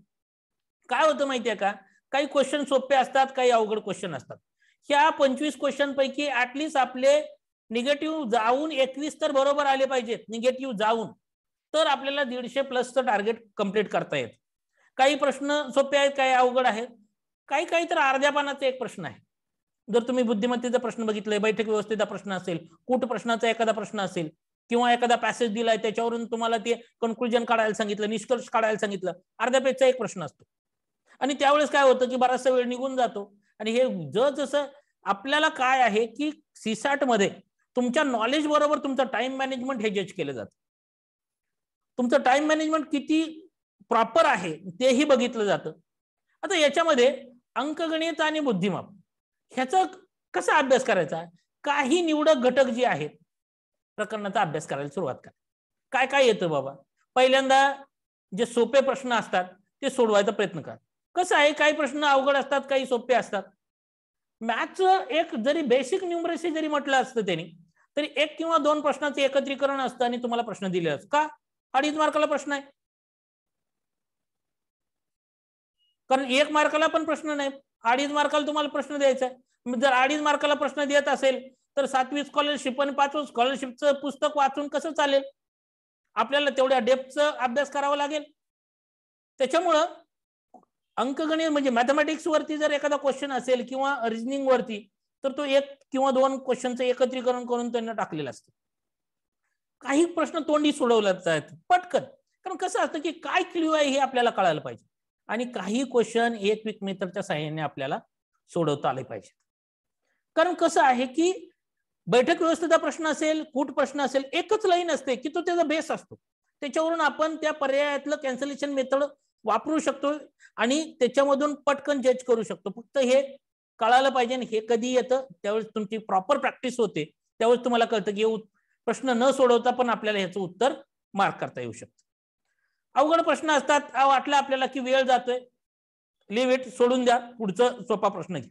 काय होतं माहितीये का, काही क्वेश्चन सोपे असतात, काही अवघड क्वेश्चन असतात. ह्या 25 क्वेश्चन पैकी ऍटलिस्ट आपले निगेटिव्ह जाऊन 21 तर बरोबर आले पाहिजेत, निगेटिव्ह जाऊन, तर आपल्याला 150+ टार्गेट कंप्लीट करता येत. काही प्रश्न सोपे आहेत, काही अवघड आहेत, काही तर अर्ध्या पानाचा एक प्रश्न आहे. जर तुम्ही बुद्धिमत्तेचा प्रश्न बघितलाय, बैठक व्यवस्थेचा प्रश्न असेल, कूट प्रश्नाचा एखादा प्रश्न असेल किंवा एखादा पॅसेज दिलाय त्याच्यावरून तुम्हाला ते कन्क्लुजन काढायला सांगितलं, निष्कर्ष काढायला सांगितलं, अर्ध्या पेजचा एक प्रश्न असतो. आणि त्यावेळेस काय होतं की बराचसा वेळ निघून जातो. आणि हे जसं आपल्याला काय आहे की सीसॅट मध्ये तुमच्या नॉलेज बरोबर तुमचं टाइम मॅनेजमेंट हे जज केलं जातं. तुमचं टाइम मॅनेजमेंट किती प्रॉपर आहे तेही बघितलं जातं. आता याच्यामध्ये अंकगणित आणि बुद्धिमाप ह्याचा कसा अभ्यास करायचा, काही निवडक घटक जे आहेत प्रकरणाचा अभ्यास करायला सुरुवात करा. काय काय येतं बाबा, पहिल्यांदा जे सोपे प्रश्न असतात ते सोडवायचा प्रयत्न करा. कसं आहे, काही प्रश्न अवघड असतात, काही सोपे असतात. मॅथचं एक जरी बेसिक न्यूमरेसी जरी म्हटलं असतं त्यांनी, तरी 1 किंवा 2 प्रश्नाचं एकत्रीकरण असतं आणि तुम्हाला प्रश्न दिले असतात. का 2.5 मार्काला प्रश्न आहे, कारण 1 मार्काला पण प्रश्न नाही, 2.5 मार्काला तुम्हाला प्रश्न द्यायचा आहे. जर 2.5 मार्काला प्रश्न देत असेल तर 7वी स्कॉलरशिप आणि 5वं स्कॉलरशिपचं पुस्तक वाचून कसं चालेल, आपल्याला तेवढ्या डेप्थचा अभ्यास करावा लागेल. त्याच्यामुळं अंकगणित म्हणजे मॅथमॅटिक्स वरती जर एखादा क्वेश्चन असेल किंवा रिजनिंग वरती, तर तो 1 किंवा 2 क्वेश्चनचं एकत्रीकरण करून त्यांना टाकलेलं असतं. काही प्रश्न तोंडी सोडवले जातात पटकन, कारण कसं असतं की काय क्ल्यू आहे हे आपल्याला कळायला पाहिजे. आणि काही क्वेश्चन एक क्विक मेथडच्या सहाय्याने आपल्याला सोडवता आले पाहिजे. कारण कसं आहे की बैठक व्यवस्थेचा प्रश्न असेल, कूट प्रश्न असेल, एकच लाईन असते की तो त्याचा बेस असतो, त्याच्यावरून आपण त्या पर्यायातलं कॅन्सलेशन मेथड वापरू शकतो आणि त्याच्यामधून पटकन जज करू शकतो. फक्त हे कळायला पाहिजे. हे कधी येतं, त्यावेळेस तुमची प्रॉपर प्रॅक्टिस होते, त्यावेळेस तुम्हाला कळतं की प्रश्न न सोडवता पण आपल्याला ह्याचं उत्तर मार्क करता येऊ शकतं. अवघड प्रश्न असतात, वाटलं आपल्याला की वेळ जातोय, लिव्ह इट, सोडून द्या, पुढचं सोपा प्रश्न घ्या.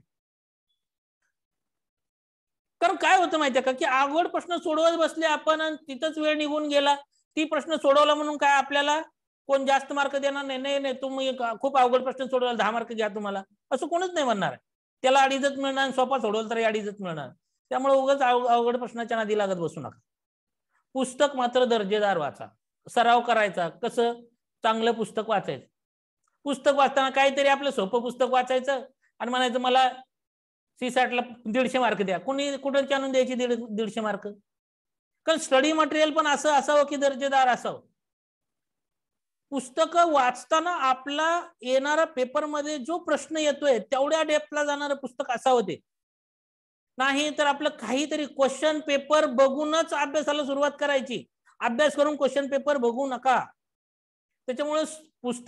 कारण काय होतं माहितीये का की अवघड प्रश्न सोडवत बसले आपण आणि तिथंच वेळ निघून गेला. ती प्रश्न सोडवला म्हणून काय आपल्याला कोण जास्त मार्क देणार नाही. नाही नाही, तुम्ही खूप अवघड प्रश्न सोडवला 10 मार्क घ्या तुम्हाला, असं कोणच नाही म्हणणार आहे. त्याला 2.5च मिळणार, सोपा सोडवलं तरी 2.5च मिळणार. त्यामुळे उगाच अवघड प्रश्नाच्या नादी लागत बसू नका. पुस्तक मात्र दर्जेदार वाचा, सराव करायचा. कसं, चांगलं पुस्तक वाचायचं. पुस्तक वाचताना काहीतरी आपलं सोपं पुस्तक वाचायचं आणि म्हणायचं मला सीसॅटला 150 मार्क द्या. कोणी कुठे आणून द्यायची 150 मार्क? कारण स्टडी मटेरियल पण असं असावं की दर्जेदार असावं. पुस्तकं वाचताना आपला येणारा पेपरमध्ये जो प्रश्न येतोय तेवढ्या डेप्थला जाणारं पुस्तक असावं ते. नाही तर आपलं काहीतरी क्वेश्चन पेपर बघूनच अभ्यासाला सुरुवात करायची. अभ्यास करून क्वेश्चन पेपर बघू नका. त्याच्यामुळे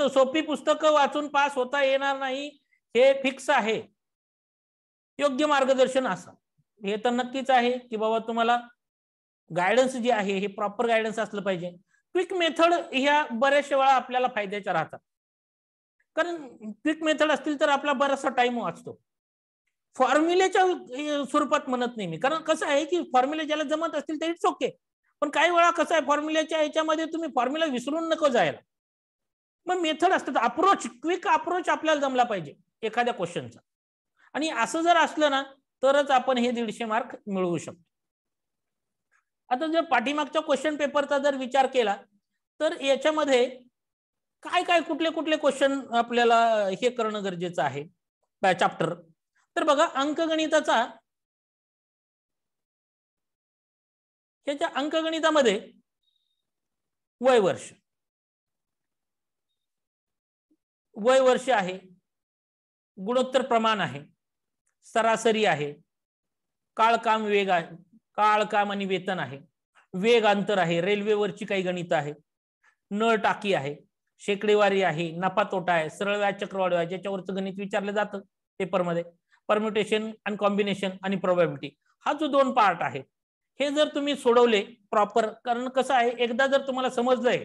सोपी पुस्तकं वाचून पास होता येणार नाही हे फिक्स आहे. योग्य मार्गदर्शन असं हे तर नक्कीच आहे की बाबा तुम्हाला गायडन्स जे आहे हे प्रॉपर गायडन्स असलं पाहिजे. क्विक मेथड ह्या बऱ्याचशा वेळा आपल्याला फायद्याच्या राहतात, कारण क्विक मेथड असतील तर आपला बराचसा टाइम वाचतो. फॉर्म्युलेच्या स्वरूपात म्हणत नाही मी, कारण कसं आहे की फॉर्म्युले ज्याला जमत असतील तर इट्स ओके, पण काही वेळा कसं आहे फॉर्म्युलेच्या ह्याच्यामध्ये तुम्ही फॉर्म्युला विसरून नको जायला. मग मेथड असतात, अप्रोच, क्विक अप्रोच आपल्याला जमला पाहिजे एखाद्या क्वेश्चनचा, आणि असं जर असलं ना तरच आपण हे 150 मार्क मिळवू शकतो. आता जर पाठीमागच्या क्वेश्चन पेपरचा जर विचार केला तर याच्यामध्ये काय काय कुठले कुठले क्वेश्चन आपल्याला हे करणं गरजेचं आहे चॅप्टर. तर बघा, अंकगणिताचा, ह्याच्या अंकगणितामध्ये वय वर्ष आहे, गुणोत्तर प्रमाण आहे, सरासरी आहे, काळ काम वेग आहे, काळ काम आणि वेतन आहे, वेग अंतर आहे, रेल्वेवरची काही गणित आहे, नळ टाकी आहे, शेकडेवारी आहे, नफा तोटा आहे, सरळ व्याज चक्रवाढ व्याज ज्याच्यावरचं गणित विचारलं जातं पेपरमध्ये, परम्युटेशन आणि कॉम्बिनेशन आणि प्रोबॅबिलिटी, हा जो 2 पार्ट आहे हे जर तुम्ही सोडवले प्रॉपर, कारण कसं आहे एकदा जर तुम्हाला समजलंय,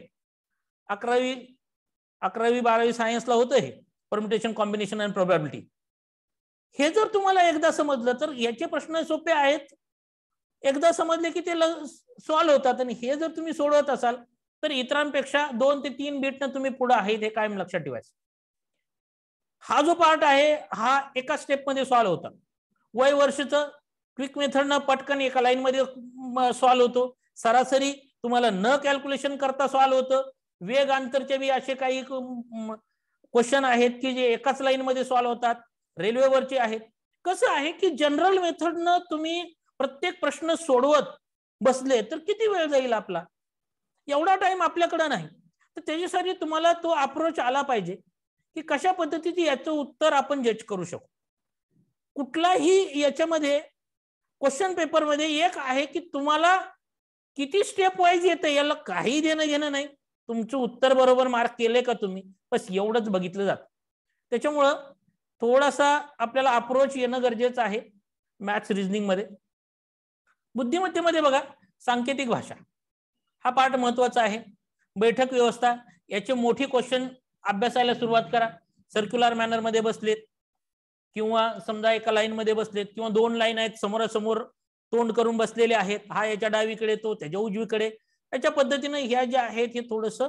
11वी 12वी सायन्सला होतं हे परम्युटेशन कॉम्बिनेशन आणि प्रोबॅबिलिटी, हे जर तुम्हाला एकदा समजलं तर याचे प्रश्न सोपे आहेत, एकदा समजले की ते सॉल्व्ह होतात. आणि हे जर तुम्ही सोडवत असाल तर इतरांपेक्षा 2 ते 3 बीटनं तुम्ही पुढे आहेत हे कायम लक्षात ठेवायचं. हा जो पार्ट आहे हा एका स्टेप मध्ये सॉल्व्ह होता. वय वर्षचं क्विक मेथडनं पटकन एका लाईन मध्ये सॉल्व्ह होतो. सरासरी तुम्हाला न कॅल्क्युलेशन करता सॉल्व्ह होतं. वेग अंतरचे बी असे काही क्वेश्चन आहेत की जे एकाच लाईन मध्ये सॉल्व्ह होतात. रेल्वेवरचे आहेत. कसं आहे की जनरल मेथडनं तुम्ही प्रत्येक प्रश्न सोडवत बसले तर किती वेळ जाईल आपला, एवढा टाइम आपल्याकडे नाही. तर त्याच्यासाठी तुम्हाला तो अप्रोच आला पाहिजे की कशा पद्धतीचे याचं उत्तर आपण जज करू शकू. कुठलाही याच्यामध्ये क्वेश्चन पेपर मध्ये एक आहे की तुम्हाला किती स्टेप वाईज येतं याला काही देणं घेणं नाही, तुमचं उत्तर बरोबर मार्क केले का तुम्ही, बस एवढंच बघितलं जातं. त्याच्यामुळं थोडासा आपल्याला अप्रोच येणं गरजेचं आहे मॅथ्स रिझनिंग मध्ये. बुद्धिमत्तेमध्ये बघा, सांकेतिक भाषा हा पार्ट महत्वाचा आहे. बैठक व्यवस्था, याचे मोठी क्वेश्चन अभ्यासाला सुरुवात करा. सर्क्युलर मॅनर मध्ये बसलेत किंवा समजा एका लाईन मध्ये बसलेत किंवा 2 लाईन आहेत समोरासमोर तोंड करून बसलेले आहेत, हा याच्या डावीकडे तो त्याच्या उजवीकडे, याच्या पद्धतीने ह्या ज्या आहेत हे थोडस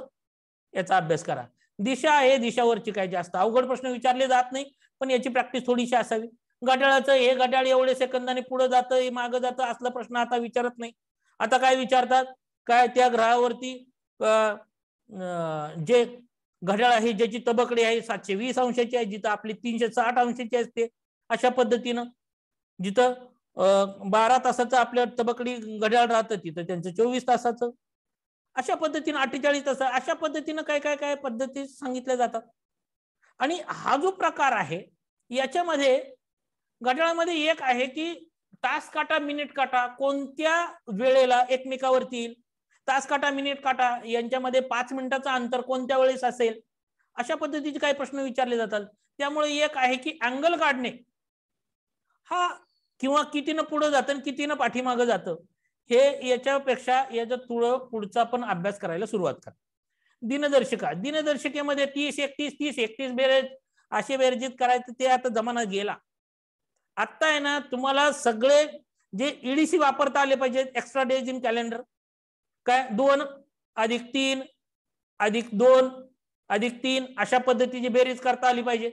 याचा अभ्यास करा. दिशा आहे, दिशावरची काही जास्त अवघड प्रश्न विचारले जात नाही, पण याची प्रॅक्टिस थोडीशी असावी. घड्याळाचं हे घड्याळ एवढे सेकंदाने पुढे जातं हे मागं जातं असला प्रश्न आता विचारत नाही. आता काय विचारतात, काय त्या ग्रहावरती जे घड्याळ आहे ज्याची तबकडी आहे 720 अंशाची आहे, जिथं आपली 360 अंशाची असते, अशा पद्धतीनं जिथं 12 तासाचं आपल्या तबकडी घड्याळ राहतं तिथं त्यांचं 24 तासाचं, अशा पद्धतीनं 48 तास, अशा पद्धतीनं काय काय काय पद्धती सांगितल्या जातात. आणि हा जो प्रकार आहे याच्यामध्ये घड्याळामध्ये एक आहे की तास काटा मिनिट काटा कोणत्या वेळेला एकमेकावरती येईल, तास काटा मिनिट काटा यांच्यामध्ये 5 मिनिटाचं अंतर कोणत्या वेळेस असेल, अशा पद्धतीचे काही प्रश्न विचारले जातात. त्यामुळे एक आहे की अँगल काढणे हा किंवा कितीनं पुढे जातं आणि कितीनं पाठीमागं जातं हे याच्यापेक्षा याचा पुढचा पण अभ्यास करायला सुरुवात करा. दिनदर्शिका, दिनदर्शिकेमध्ये 30 31 बेरेज असे बेरजेत करायचं ते आता जमाना गेला. आता आहे ना तुम्हाला सगळे जे ईडीसी वापरता आले पाहिजेत, एक्स्ट्रा डेज इन कॅलेंडर, काय 2 + 3 + 2 + 3 अशा पद्धतीची बेरीज करता आली पाहिजे.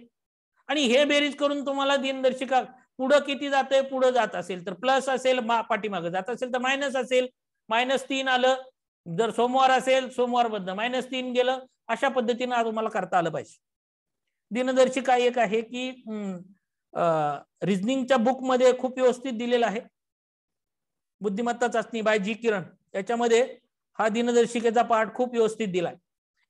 आणि हे बेरीज करून तुम्हाला दिनदर्शिका पुढं किती जाते, पुढे जात असेल तर प्लस असेल, पाठीमागे जात असेल तर मायनस असेल, -3 आलं, जर सोमवार असेल सोमवार बद्दल -3 गेलं, अशा पद्धतीने तुम्हाला करता आलं पाहिजे. दिनदर्शिका एक आहे की रिझनिंगच्या बुक मध्ये खूप व्यवस्थित दिलेलं आहे, बुद्धिमत्ता चाचणी बाय जी किरण, याच्यामध्ये हा दिनदर्शिकेचा पार्ट खूप व्यवस्थित दिलाय.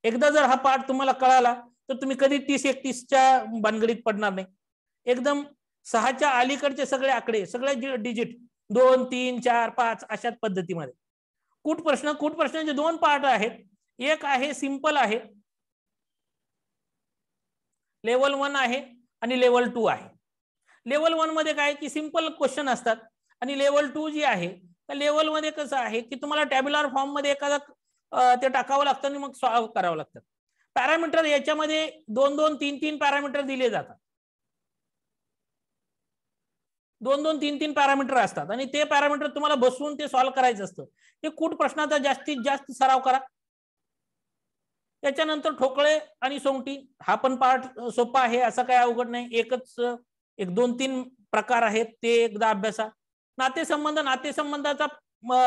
एकदा जर हा पार्ट तुम्हाला कळाला तर तुम्ही कधी 30 31च्या भानगडीत पडणार नाही. एकदम 6च्या अलीकडचे सगळे आकडे, सगळे डिजिट 2, 3, 4, 5 अशाच पद्धतीमध्ये. कूट प्रश्नाचे 2 पार्ट आहेत. एक आहे सिंपल आहे, लेवल 1 आहे आणि लेवल 2 आहे. लेवल 1 मध्ये काय की सिंपल क्वेश्चन असतात आणि लेवल 2 जी आहे त्या लेवल मध्ये कसं आहे की तुम्हाला टॅब्युलर फॉर्म मध्ये एखादा ते टाकावं लागतं आणि मग सॉल्व्ह करावं लागतं. पॅरामीटर याच्यामध्ये 2-2, 3-3 पॅरामीटर दिले जातात. 2-2, 3-3 पॅरामीटर असतात आणि ते पॅरामीटर तुम्हाला बसवून ते सॉल्व्ह करायचं असतं. ते कूट प्रश्नाचा जास्तीत जास्त सराव करा. त्याच्यानंतर ठोकळे आणि सोंगटी हा पण पार्ट सोपा आहे, असं काही अवघड नाही. एकच 1-2-3 प्रकार आहेत ते एकदा अभ्यासा. नातेसंबंधाचा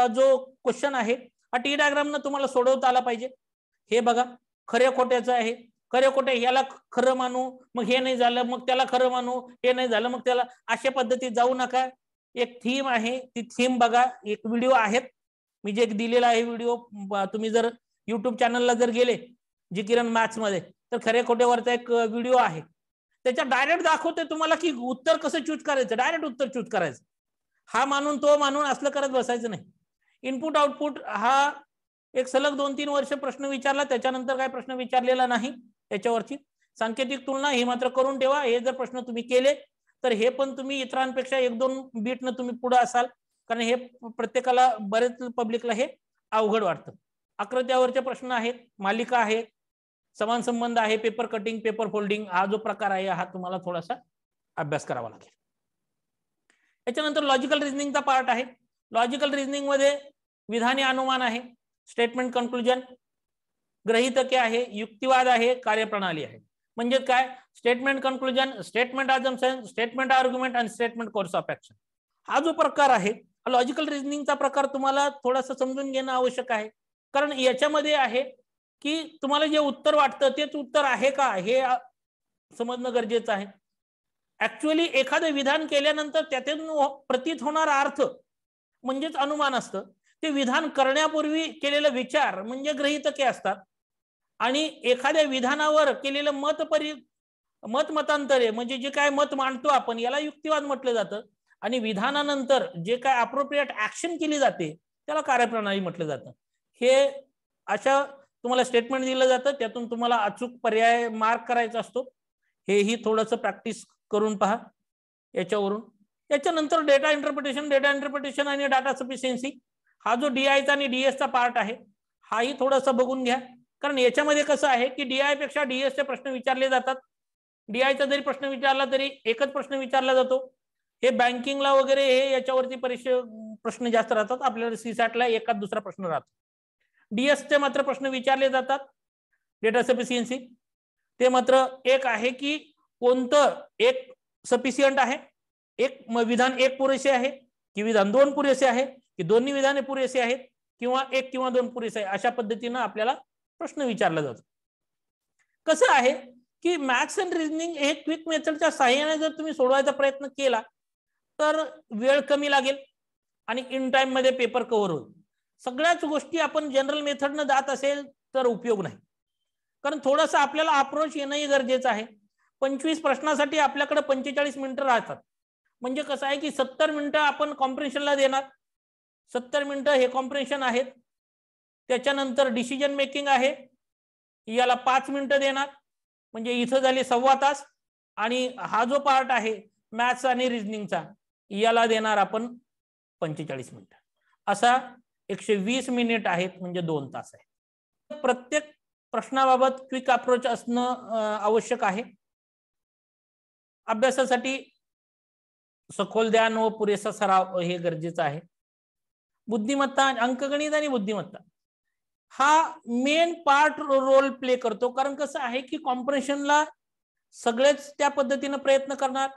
जो क्वेश्चन आहे हा टी डायग्रामनं तुम्हाला सोडवता आला पाहिजे. हे बघा खऱ्या खोट्याचं आहे. खरे खोटे याला खरं मानू, मग हे नाही झालं मग त्याला खरं मानू, हे नाही झालं मग त्याला, अशा पद्धतीत जाऊ नका. एक थीम आहे, ती थीम बघा. एक व्हिडिओ आहेत, मी जे दिलेला आहे व्हिडिओ, तुम्ही जर युट्यूब चॅनलला जर गेले जी किरण मॅथ्स मध्ये, तर खरे खोट्यावरचा एक व्हिडिओ आहे. त्याच्यात डायरेक्ट दाखवते तुम्हाला की उत्तर कसं चूज करायचं, डायरेक्ट उत्तर चूज करायचं. हा मानून तो मानून असलं करत बसायचं नाही. इनपुट आउटपुट हा एक सलग 2-3 वर्ष प्रश्न विचारला, त्याच्यानंतर काय प्रश्न विचारलेला नाही त्याच्यावरची. सांकेतिक तुलना हे मात्र करून ठेवा. हे जर प्रश्न तुम्ही केले तर हे पण तुम्ही इतरांपेक्षा 1-2 बीटनं तुम्ही पुढे असाल, कारण हे प्रत्येकाला, बरेच पब्लिकला हे अवघड वाटतं. आकृत्यावरचे प्रश्न आहेत, मालिका आहे, समान संबंध आहे, पेपर कटिंग, पेपर फोल्डिंग हा जो प्रकार आहे हा तुम्हाला थोडासा अभ्यास करावा लागेल. याच्यानंतर लॉजिकल रिझनिंगचा पार्ट आहे. लॉजिकल रिझनिंग मध्ये विधानी अनुमान आहे, स्टेटमेंट कन्क्लुजन, गृहीतके आहे, युक्तिवाद आहे, कार्यप्रणाली आहे. म्हणजे काय, statement conclusion, statement assumption, statement argument आणि स्टेटमेंट कोर्स ऑफ ऍक्शन. हा जो प्रकार आहे हा लॉजिकल रिझनिंगचा प्रकार तुम्हाला थोडासा समजून घेणं आवश्यक आहे. कारण याच्यामध्ये आहे की तुम्हाला जे उत्तर वाटतं तेच उत्तर आहे का हे समजणं गरजेचं आहे. ऍक्च्युअली एखादं विधान केल्यानंतर त्यातून प्रतीत होणारा अर्थ म्हणजेच अनुमान असतं. ते विधान करण्यापूर्वी केलेला विचार म्हणजे गृहीतके असतात. आणि एखाद्या विधानावर केलेलं मतमतांतरे म्हणजे जे काय मत मांडतो आपण याला युक्तिवाद म्हटलं जातं. आणि विधानानंतर जे काय अप्रोप्रिएट ऍक्शन केली जाते त्याला कार्यप्रणाली म्हटलं जातं. हे अशा तुम्हाला स्टेटमेंट दिलं जातं, त्यातून तुम्हाला अचूक पर्याय मार्क करायचा असतो. हेही थोडंसं प्रॅक्टिस करून पहा याच्यावरून. याच्यानंतर डेटा इंटरप्रिटेशन आणि डाटा सफिशियन्सी हा जो डीआयचा आणि डीएसचा पार्ट आहे हाही थोडासा बघून घ्या. कारण याच्यामध्ये कसं आहे की डीआय पेक्षा डीएसचे प्रश्न विचारले जातात. डीआयचा जरी प्रश्न विचारला तरी एकच प्रश्न विचारला जातो. हे बँकिंगला वगैरे हे याच्यावरती प्रश्न जास्त राहतात. आपल्याला सीसॅटला एखाद दुसरा प्रश्न राहतो. डीएसचे मात्र प्रश्न विचारले जातात. डेटा सफिशियन्सी ते मात्र एक आहे की कोणतं एक सफिशियंट आहे, एक विधान एक पुरेसे आहे की विधान 2 पुरेसे आहे की दोन्ही विधाने पुरेसे आहेत किंवा 1 किंवा 2 पुरेसे आहे. अशा पद्धतीनं आपल्याला प्रश्न विचारला जातो. कसं आहे की मॅथ्स अँड रिझनिंग हे क्विक मेथडच्या सहाय्याने जर तुम्ही सोडवायचा प्रयत्न केला तर वेळ कमी लागेल आणि इन टाइम मध्ये पेपर कव्हर होईल. सगळ्याच गोष्टी आपण जनरल मेथडनं जात असेल तर उपयोग नाही. कारण थोडंसं आपल्याला अप्रोच येणंही गरजेचं आहे. 25 प्रश्नासाठी आपल्याकडे 45 मिनिटं राहतात. म्हणजे कसं आहे की 70 मिनिटं आपण कॉम्प्रिहेन्शनला देणार, 70 मिनिटं हे कॉम्प्रिहेन्शन आहेत. त्याच्यानंतर डिसिजन मेकिंग आहे, याला 5 मिनिटं देणार, म्हणजे इथं झाले 1.25 तास. आणि हा जो पार्ट आहे मॅथ्स आणि रिझनिंगचा याला देणार आपण 45 मिनिटं. असा 120 मिनिट आहेत, म्हणजे 2 तास आहे. प्रत्येक प्रश्नाबाबत क्विक अप्रोच असणं आवश्यक आहे. अभ्यासासाठी सखोल ध्यान व पुरेसा सराव हे गरजेचं आहे. बुद्धिमत्ता, अंकगणित आणि बुद्धिमत्ता हा मेन पार्ट रोल प्ले करतो. कारण कसं आहे की कॉम्प्रिहेन्शनला सगळेच त्या पद्धतीने प्रयत्न करणार.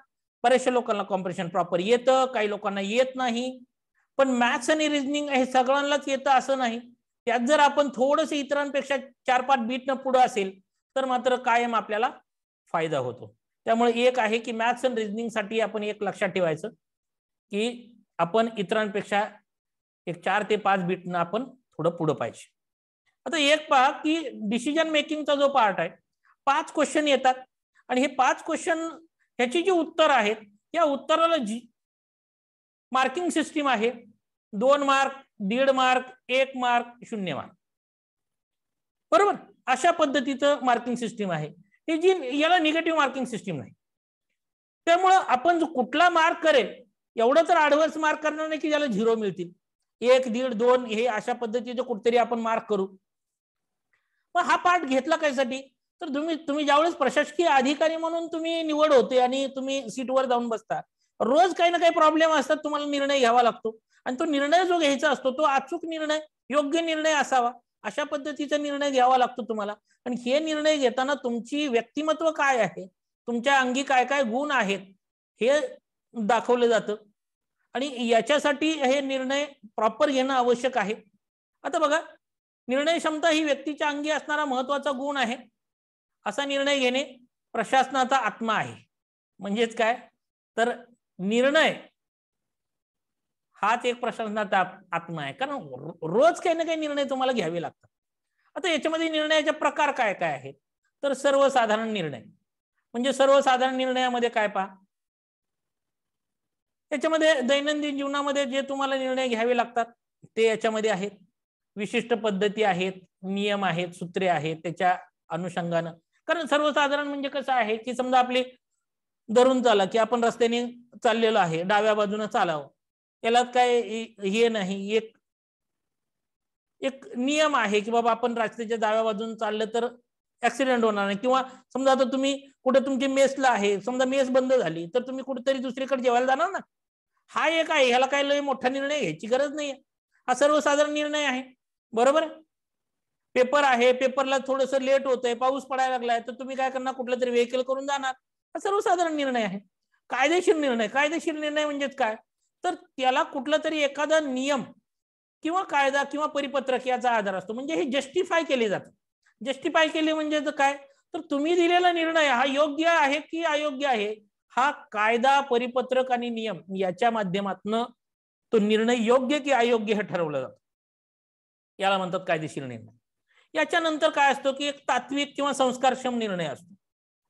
बऱ्याचशा लोकांना कॉम्प्रिहेन्शन प्रॉपर येतं, काही लोकांना येत नाही. पण मॅथ्स आणि रिझनिंग हे सगळ्यांनाच येतं असं नाही. त्यात जर आपण थोडंसं इतरांपेक्षा 4-5 बीटनं पुढे असेल तर मात्र कायम आपल्याला फायदा होतो. त्यामुळे एक आहे की मॅथ्स आणि रिझनिंग साठी आपण एक लक्षात ठेवायचं की आपण इतरांपेक्षा एक 4 ते 5 बीटनं आपण थोडं पुढे पाहिजे. आता एक पहा की डिसिजन मेकिंगचा जो पार्ट आहे, 5 क्वेश्चन येतात आणि हे 5 क्वेश्चन ह्याची जी उत्तर आहेत या उत्तराला मार्किंग सिस्टीम आहे. 2 मार्क, 1.5 मार्क, 1 मार्क, 0 मार्क. बरोबर, अशा पद्धतीचं मार्किंग सिस्टीम आहे. ही जी याला निगेटिव्ह मार्किंग सिस्टीम नाही. त्यामुळे आपण जो कुठला मार्क करेल एवढं तर ऍडव्हान्स मार्क करणार नाही की ज्याला 0 मिळतील. 1, 1.5, 2 हे अशा पद्धतीचे कुठेतरी आपण मार्क करू. पण हा पार्ट घेतला कशासाठी, तर तुम्ही ज्यावेळेस प्रशासकीय अधिकारी म्हणून तुम्ही निवड होते आणि तुम्ही सीटवर जाऊन बसता, रोज काही ना काही प्रॉब्लेम असतात, तुम्हाला निर्णय घ्यावा लागतो. आणि तो निर्णय जो घ्यायचा असतो तो अचूक निर्णय, योग्य निर्णय असावा. अशा पद्धतीचा निर्णय घ्यावा लागतो तुम्हाला. आणि हे निर्णय घेताना तुमची व्यक्तिमत्व काय आहे, तुमच्या अंगी काय काय गुण आहेत हे दाखवलं जातं. आणि याच्यासाठी हे निर्णय प्रॉपर घेणं आवश्यक आहे. आता बघा, निर्णय क्षमता ही व्यक्तीच्या अंगी असणारा महत्वाचा गुण आहे. असा निर्णय घेणे प्रशासनाचा आत्मा आहे. म्हणजेच काय, तर निर्णय हाच एक प्रशासनाचा आत्मा आहे. कारण रोज काही ना काही निर्णय तुम्हाला घ्यावे लागतात. आता याच्यामध्ये निर्णयाचे प्रकार काय काय आहेत, तर सर्वसाधारण निर्णय. म्हणजे सर्वसाधारण निर्णयामध्ये काय पहा, याच्यामध्ये दैनंदिन जीवनामध्ये जे तुम्हाला निर्णय घ्यावे लागतात ते याच्यामध्ये आहेत. विशिष्ट पद्धती आहेत, नियम आहेत, सूत्रे आहेत त्याच्या अनुषंगानं. कारण सर्वसाधारण म्हणजे कसं आहे की समजा आपली धरून चाला की आपण रस्त्याने चाललेलो आहे, डाव्या बाजूने चालावं, याला काय हे नाही, एक नियम आहे की बाबा आपण रस्त्याच्या डाव्या बाजूने चाललं तर ऍक्सिडेंट होणार नाही. किंवा समजा आता तुम्ही कुठे तुमची मेसला आहे, समजा मेस बंद झाली तर तुम्ही कुठेतरी दुसरीकडे जेवायला जाणार ना. हा एक आहे, ह्याला काही लय मोठा निर्णय घ्यायची गरज नाहीये, हा सर्वसाधारण निर्णय आहे. बरोबर, पेपर आहे, पेपरला थोडस लेट होतंय, पाऊस पडायला लागलाय, तर तुम्ही काय करणार, कुठलं तरी व्हेकल करून जाणार. हा सर्वसाधारण निर्णय आहे. कायदेशीर निर्णय, कायदेशीर निर्णय म्हणजेच काय, तर त्याला कुठला तरी एखादा नियम किंवा कायदा किंवा परिपत्रक याचा आधार असतो. म्हणजे हे जस्टिफाय केले जातं. जस्टिफाय केले म्हणजे काय, तर तुम्ही दिलेला निर्णय हा योग्य आहे की अयोग्य आहे, हा कायदा, परिपत्रक आणि नियम याच्या माध्यमातून तो निर्णय योग्य की अयोग्य हे ठरवलं जातं. याला म्हणतात कायदेशीर निर्णय. याच्यानंतर काय असतो की एक तात्विक किंवा संस्कारक्षम निर्णय असतो.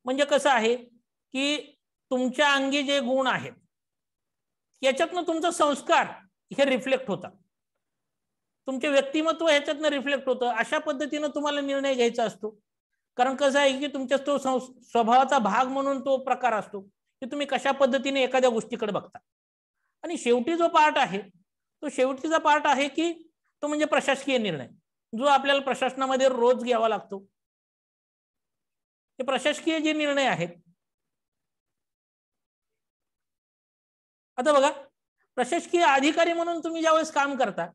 म्हणजे कसं आहे की तुमच्या अंगी जे गुण आहेत याच्यातनं तुमचा संस्कार हे रिफ्लेक्ट होतात, तुमचे व्यक्तिमत्व ह्याच्यातनं रिफ्लेक्ट होतं. अशा पद्धतीनं तुम्हाला निर्णय घ्यायचा असतो. कारण कसं आहे की तुमच्या तो स्वभावाचा भाग म्हणून तो प्रकार असतो की तुम्ही कशा पद्धतीने एखाद्या गोष्टीकडे बघता. आणि शेवटी जो पार्ट आहे तो शेवटीचा पार्ट आहे की तो म्हणजे प्रशासकीय निर्णय, जो आपल्याला प्रशासनामध्ये रोज घ्यावा लागतो. हे प्रशासकीय जे निर्णय आहेत, आता बघा, प्रशासकीय अधिकारी म्हणून तुम्ही ज्यावेळेस काम करता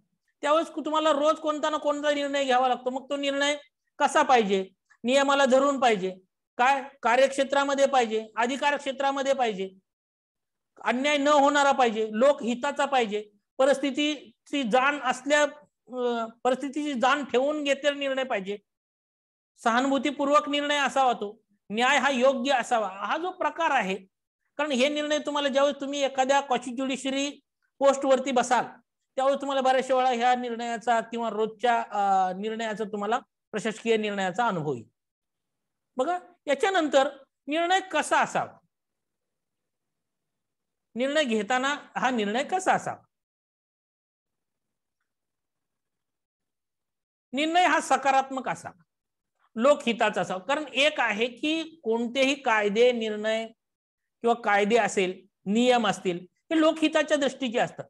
त्यावेळेस तुम्हाला रोज कोणता ना कोणता निर्णय घ्यावा लागतो. मग तो निर्णय कसा पाहिजे, नियमाला धरून पाहिजे, काय कार्यक्षेत्रामध्ये पाहिजे, अधिकार क्षेत्रामध्ये पाहिजे, अन्याय न होणारा पाहिजे, लोकहिताचा पाहिजे, परिस्थितीची जाण ठेवून घेतलेला निर्णय पाहिजे, सहानुभूतीपूर्वक निर्णय असावा, तो न्याय हा योग्य असावा. हा जो प्रकार आहे, कारण हे निर्णय तुम्हाला ज्यावेळेस तुम्ही एखाद्या कॉन्स्टिट्युशनरी पोस्टवरती बसाल त्यावेळेस तुम्हाला बऱ्याचशा वेळा ह्या निर्णयाचा किंवा रोजच्या निर्णयाचा तुम्हाला प्रशासकीय निर्णयाचा अनुभव येईल. बघा, याच्यानंतर निर्णय कसा असावा, निर्णय घेताना हा निर्णय कसा असावा. निर्णय हा सकारात्मक असावा, लोकहिताचा असावा. कारण एक आहे की कोणतेही कायदे, निर्णय किंवा कायदे असेल, नियम असतील, हे लोकहिताच्या दृष्टीचे असतात.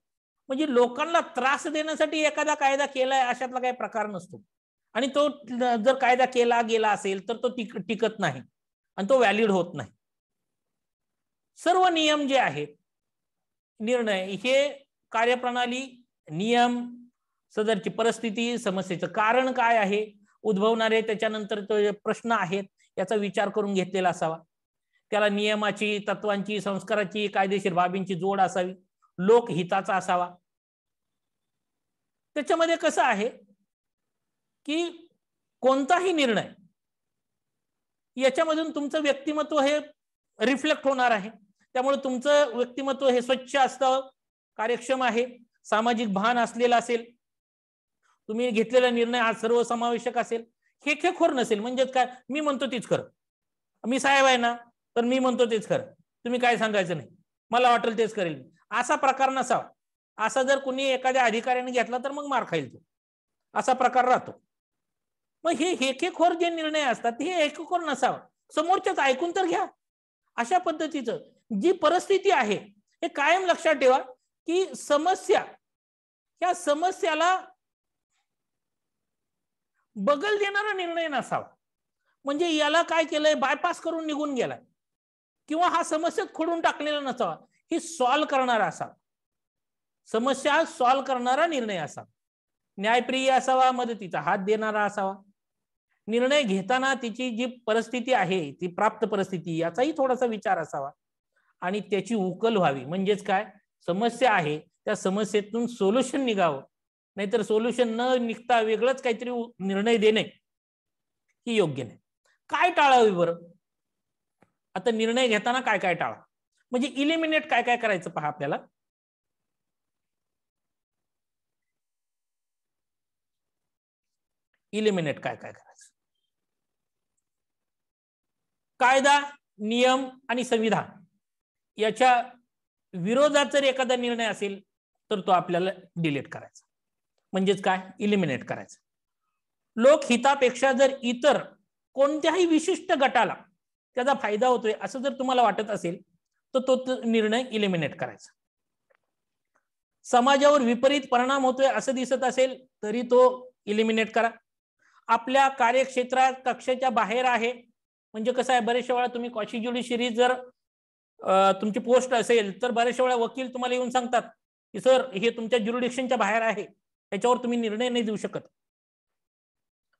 म्हणजे लोकांना त्रास देण्यासाठी एखादा कायदा केलाय अशातला काही प्रकार नसतो. आणि तो जर कायदा केला गेला असेल तर तो टिकत नाही आणि तो व्हॅलिड होत नाही. सर्व नियम जे आहेत, निर्णय, हे कार्यप्रणाली, नियम, सदरची परिस्थिती, समस्येचं कारण काय आहे, उद्भवणारे त्याच्यानंतर तो प्रश्न आहेत याचा विचार करून घेतलेला असावा. त्याला नियमाची, तत्वांची, संस्काराची, कायदेशीर बाबींची जोड असावी, लोकहिताचा असावा. त्याच्यामध्ये कसं आहे की कोणताही निर्णय याच्यामधून तुमचं व्यक्तिमत्व हे रिफ्लेक्ट होणार आहे. त्यामुळे तुमचं व्यक्तिमत्व हे स्वच्छ असतं, कार्यक्षम आहे, सामाजिक भान असलेलं असेल, तुम्ही घेतलेला निर्णय हा सर्वसमावेशक असेल, हेखेखोर नसेल. म्हणजेच काय, मी म्हणतो तीच खरं, मी साहेब आहे ना तर मी म्हणतो तेच खरं, तुम्ही काय सांगायचं नाही, मला वाटेल तेच करेल, असा प्रकार नसावा. असा जर कुणी एखाद्या अधिकाऱ्याने घेतला तर मग मार खाईल तो, असा प्रकार राहतो. मग हे हेकेखोर जे निर्णय असतात हे हेकेखोर नसावा, समोरच्याच ऐकून तर घ्या. अशा पद्धतीचं जी परिस्थिती आहे हे कायम लक्षात ठेवा की समस्या, या समस्याला बगल देणारा निर्णय नसावा. म्हणजे याला काय केलंय, बायपास करून निघून गेलाय किंवा हा समस्यात खोडून टाकलेला नसावा, ही सॉल्व्ह करणारा असावा, समस्या सॉल्व्ह करणारा निर्णय असावा, न्यायप्रिय असावा, मदतीचा हात देणारा असावा, निर्णय घेताना तिची जी परिस्थिती आहे ती प्राप्त परिस्थिती याचाही थोडासा विचार असावा आणि त्याची उकल व्हावी. म्हणजेच काय, समस्या आहे त्या समस्येतून सोल्युशन निघावं, नाहीतर सोल्युशन न निघता वेगळंच काहीतरी निर्णय देणे ही योग्य नाही. काय टाळावे बरं, आता निर्णय घेताना काय काय टाळा, म्हणजे इलिमिनेट काय काय करायचं पहा आपल्याला. इलिमिनेट काय काय करायचं, कायदा, नियम आणि संविधान याच्या विरोधात जर एखादा निर्णय असेल तर तो आपल्याला डिलीट करायचा, म्हणजेच काय, इलिमिनेट करायचं. लोकहितापेक्षा जर इतर कोणत्याही विशिष्ट गटाला त्याचा फायदा होतोय असं जर तुम्हाला वाटत असेल तर तो निर्णय इलिमिनेट करायचा. समाजावर विपरीत परिणाम होतोय असं दिसत असेल तरी तो इलिमिनेट करा. आपल्या कार्यक्षेत्रात कक्षेच्या बाहेर आहे, म्हणजे कसं आहे, बरेचशा वेळा तुम्ही कॉशी ज्युडिशरी जर तुमची पोस्ट असेल तर बरेचशा वेळा वकील तुम्हाला येऊन सांगतात की सर हे तुमच्या ज्युरिडिक्शनच्या बाहेर आहे, त्याच्यावर तुम्ही निर्णय नाही देऊ शकत.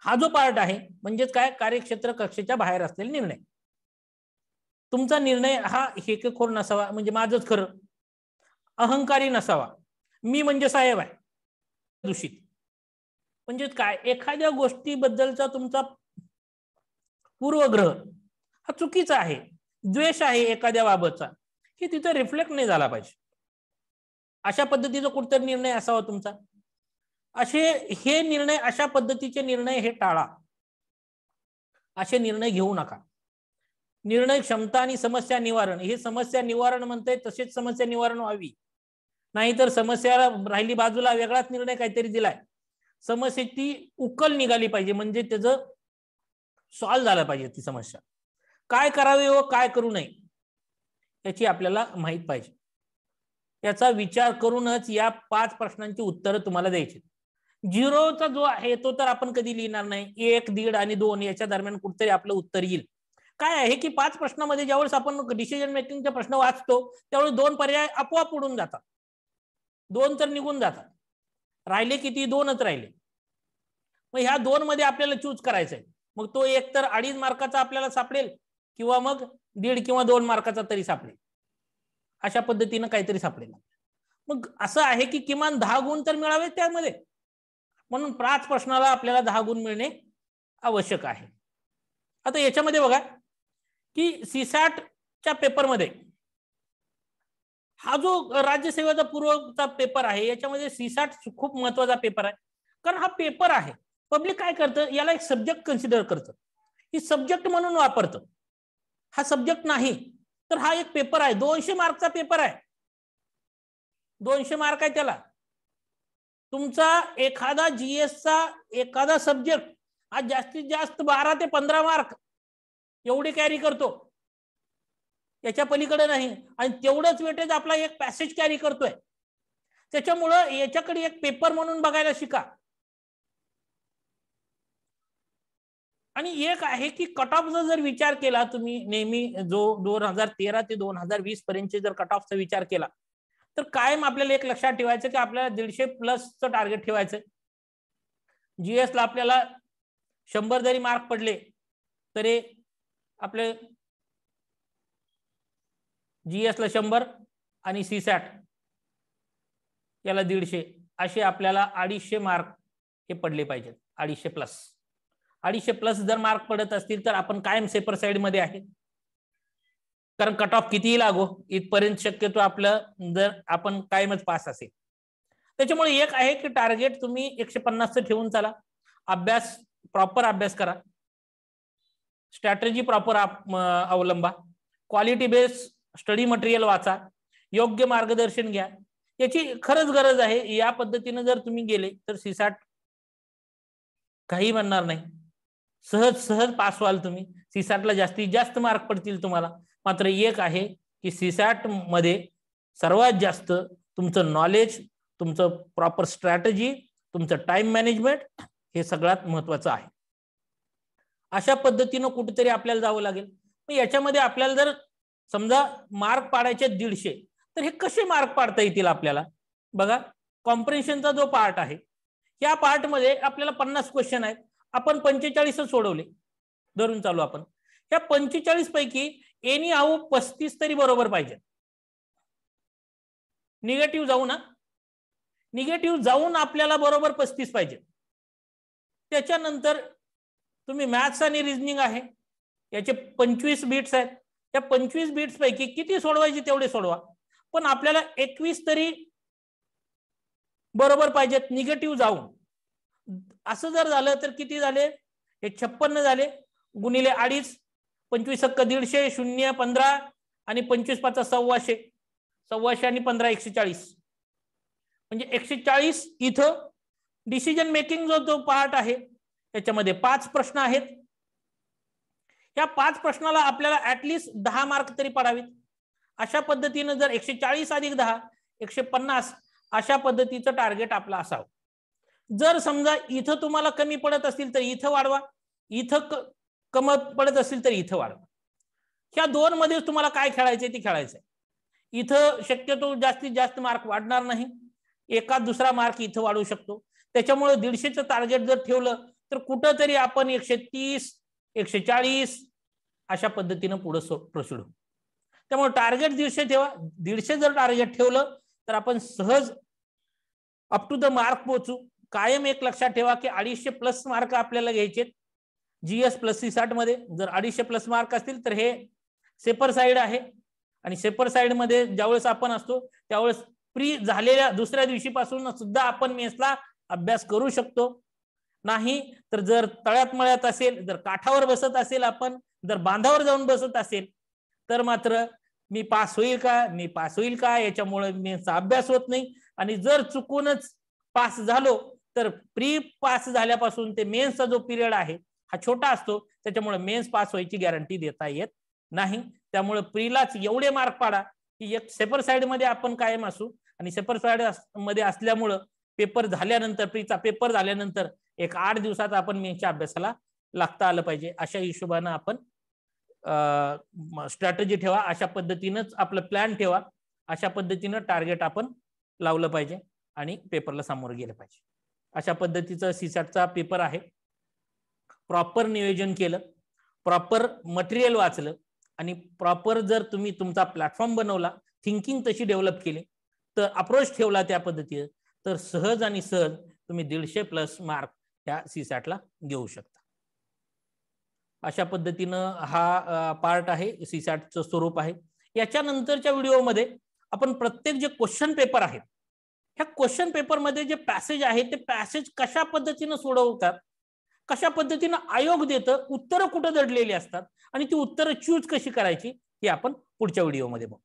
हा जो पार्ट आहे म्हणजेच काय, कार्यक्षेत्र कक्षेच्या बाहेर असलेले निर्णय. तुमचा निर्णय हा हेकेखोर नसावा, म्हणजे माझंच खरं, अहंकारी नसावा, मी म्हणजे साहेब आहे, दूषित. म्हणजे काय, एखाद्या गोष्टीबद्दलचा तुमचा पूर्वग्रह हा चुकीचा आहे, द्वेष आहे एखाद्या बाबतचा, हे तिथं रिफ्लेक्ट नाही झाला पाहिजे. अशा पद्धतीचा कुठतरी निर्णय असावा तुमचा. असे हे निर्णय, अशा पद्धतीचे निर्णय हे टाळा, असे निर्णय घेऊ नका. निर्णय क्षमता आणि समस्या निवारण, हे समस्या निवारण म्हणते तसेच समस्या निवारण व्हावी, नाहीतर समस्याला राहिली बाजूला, वेगळाच निर्णय काहीतरी दिलाय. समस्येची उकल निघाली पाहिजे, म्हणजे त्याचं सॉल्व्ह झालं पाहिजे. ती समस्या काय करावे व काय करू नये याची आपल्याला माहित पाहिजे. याचा विचार करूनच या 5 प्रश्नांची उत्तरं तुम्हाला द्यायची. झिरोचा जो आहे तो तर आपण कधी लिहिणार नाही, 1, 1.5 आणि 2 याच्या दरम्यान कुठतरी आपलं उत्तर येईल. काय आहे की 5 प्रश्नामध्ये ज्यावेळेस आपण डिसिजन मेकिंगचा प्रश्न वाचतो त्यावेळेस 2 पर्याय आपोआप उडून जातात, 2 तर निघून जातात, राहिले किती, 2च राहिले. मग ह्या 2 मध्ये आपल्याला चूज करायचंय. मग तो एक तर 2.5 मार्काचा आपल्याला सापडेल किंवा मग 1.5 किंवा 2 मार्काचा तरी सापडेल, अशा पद्धतीनं काहीतरी सापडेल. मग असं आहे की किमान 10 गुण तर मिळावे त्यामध्ये, म्हणून 5 प्रश्नाला आपल्याला 10 गुण मिळणे आवश्यक आहे. आता याच्यामध्ये बघा की सीसॅटच्या पेपरमध्ये हा जो राज्यसेवेचा पूर्वचा पेपर आहे याच्यामध्ये सीसॅट खूप महत्वाचा पेपर आहे. कारण हा पेपर आहे, पब्लिक काय करतं, याला एक सब्जेक्ट कन्सिडर करतं, ही सब्जेक्ट म्हणून वापरतं. हा सब्जेक्ट नाही तर हा एक पेपर आहे, 200 मार्कचा पेपर आहे, 200 मार्क आहे त्याला. तुमचा एखादा जीएसचा एखादा सब्जेक्ट हा जास्तीत जास्त 12 ते 15 मार्क एवढे कॅरी करतो, याच्या पलीकडे नाही. आणि तेवढंच वेटेज आपला एक पॅसेज कॅरी करतोय. त्याच्यामुळं याच्याकडे एक पेपर म्हणून बघायला शिका. आणि एक आहे की कट ऑफचा जर विचार केला तुम्ही, नेहमी जो 2013 ते 2020 पर्यंतचे जर कट ऑफचा विचार केला तर कायम आपल्याला एक लक्षात ठेवायचं की आपल्याला 150+ टार्गेट ठेवायचं. जीएसला आपल्याला 100 जरी मार्क पडले तरी आपले जीएसला 100 आणि सीसॅट याला 150, असे आपल्याला 250 मार्क हे पडले पाहिजेत. 250+ जर मार्क पडत असतील तर आपण कायम सेपर साइड मध्ये आहे. कारण कट ऑफ कितीही लागो इथपर्यंत शक्यतो आपलं जर आपण कायमच पास असेल. त्याच्यामुळे एक आहे की टार्गेट तुम्ही 150 ठेवून चला, अभ्यास प्रॉपर अभ्यास करा, स्ट्रॅटेजी प्रॉपर अवलंबा, क्वालिटी बेस्ड स्टडी मटेरियल वाचा, योग्य मार्गदर्शन घ्या, याची खरंच गरज आहे. या पद्धतीने जर तुम्ही गेले तर सीसॅट काही म्हणणार नाही, सहज सहज पास व्हाल तुम्ही. सीसॅटला जास्तीत जास्त मार्क पडतील तुम्हाला. मात्र एक आहे की सीसॅट मध्ये सर्वात जास्त तुमचं नॉलेज, तुमचं प्रॉपर स्ट्रॅटेजी, तुमचं टाइम मॅनेजमेंट हे सगळ्यात महत्वाचं आहे. अशा पद्धतीनं कुठेतरी आपल्याला जावं लागेल. मग याच्यामध्ये आपल्याला जर समजा मार्क पाडायचे 150, तर हे कसे मार्क पाडता येतील आपल्याला? बघा, कॉम्प्रिहेन्शनचा जो पार्ट आहे, या पार्ट मध्ये आपल्याला 50 क्वेश्चन आहेत, आपण 45 सोडवले धरून चालू. आपण या 45 पैकी एनी हाऊ 35 तरी बरोबर पाहिजे. निगेटिव्ह जाऊ ना, निगेटिव्ह जाऊन आपल्याला बरोबर 35 पाहिजे. त्याच्यानंतर तुम्ही मॅथ्स आणि रिझनिंग आहे, याचे 25 बीट्स आहेत. त्या 25 बीट्स पैकी किती सोडवायचे तेवढे सोडवा, पण आपल्याला 21 तरी बरोबर पाहिजेत निगेटिव्ह जाऊन. असं जर झालं तर किती झाले? हे 56 झाले, गुणिले 2.5, 25 × 150, 0 15 आणि 25 × 5 125, 125 आणि 15 140, म्हणजे 140. इथं डिसिजन मेकिंग जो पार्ट आहे त्याच्यामध्ये 5 प्रश्न आहेत. या 5 प्रश्नाला आपल्याला ऍटलिस्ट 10 मार्क तरी पडावेत. अशा पद्धतीने जर 140 + 10 150 अशा पद्धतीचं टार्गेट आपलं असावं. जर समजा इथं तुम्हाला कमी पडत असतील तर इथं वाढवा, इथं कमी पडत असतील तर इथं वाढवा. ह्या 2 मध्ये तुम्हाला काय खेळायचंय ते खेळायचंय. इथं शक्यतो जास्तीत जास्त मार्क वाढणार नाही, एका दुसरा मार्क इथं वाढू शकतो. त्याच्यामुळे 150चं टार्गेट जर ठेवलं तर कुठंतरी आपण 130 140 अशा पद्धतीनं पुढे प्रोसीड होऊ. त्यामुळे टार्गेट 150 ठेवा. 150 जर टार्गेट ठेवलं तर आपण सहज अप टू द मार्क पोहोचू. कायम एक लक्षात ठेवा की 250+ मार्क आपल्याला घ्यायचे जीएस प्लस सीसॅट मध्ये. जर 250+ मार्क असतील तर हे सेपर साइड आहे, आणि सेपर साइड मध्ये ज्यावेळेस आपण असतो त्यावेळेस प्री झालेल्या दुसऱ्या दिवशीपासून सुद्धा आपण मेन्सला अभ्यास करू शकतो. नाही तर जर तळ्यात मळ्यात असेल, जर काठावर बसत असेल, आपण जर बांधावर जाऊन बसत असेल तर मात्र मी पास होईल का, मी पास होईल का, याच्यामुळे मेन्सचा अभ्यास होत नाही. आणि जर चुकूनच पास झालो तर प्री पास झाल्यापासून ते मेन्सचा जो पिरियड आहे हा छोटा असतो, त्याच्यामुळे मेन्स पास व्हायची गॅरंटी देता येत नाही. त्यामुळे प्रीलाच एवढे मार्क पाडा की एक सेपर साइड मध्ये आपण कायम असू. आणि सेपर साइड मध्ये असल्यामुळं पेपर झाल्यानंतर, प्रीचा पेपर झाल्यानंतर 8 दिवसात आपण मेन्सच्या अभ्यासाला लागता आलं पाहिजे. अशा हिशोबानं आपण स्ट्रॅटेजी ठेवा, अशा पद्धतीनंच आपलं प्लॅन ठेवा, अशा पद्धतीनं टार्गेट आपण लावलं पाहिजे आणि पेपरला सामोरं गेलं पाहिजे. अशा पद्धतीचं सीसॅटचा पेपर आहे. प्रॉपर नियोजन केलं, प्रॉपर मटेरियल वाचलं आणि प्रॉपर जर तुम्ही तुमचा प्लॅटफॉर्म बनवला, थिंकिंग तशी डेव्हलप केली, तर अप्रोच ठेवला त्या पद्धतीने, तर सहज आणि सहज तुम्ही 150+ मार्क त्या सीसॅटला घेऊ शकता. अशा पद्धतीनं हा पार्ट आहे, सीसॅटचं स्वरूप आहे. याच्यानंतरच्या व्हिडिओमध्ये आपण प्रत्येक जे क्वेश्चन पेपर आहेत, ह्या क्वेश्चन पेपरमध्ये जे पॅसेज आहे ते पॅसेज कशा पद्धतीनं सोडवतात, कशा पद्धतीनं आयोग देतं, उत्तरं कुठं दडलेली असतात आणि ती उत्तरं चूज कशी करायची हे आपण पुढच्या व्हिडिओमध्ये बघू.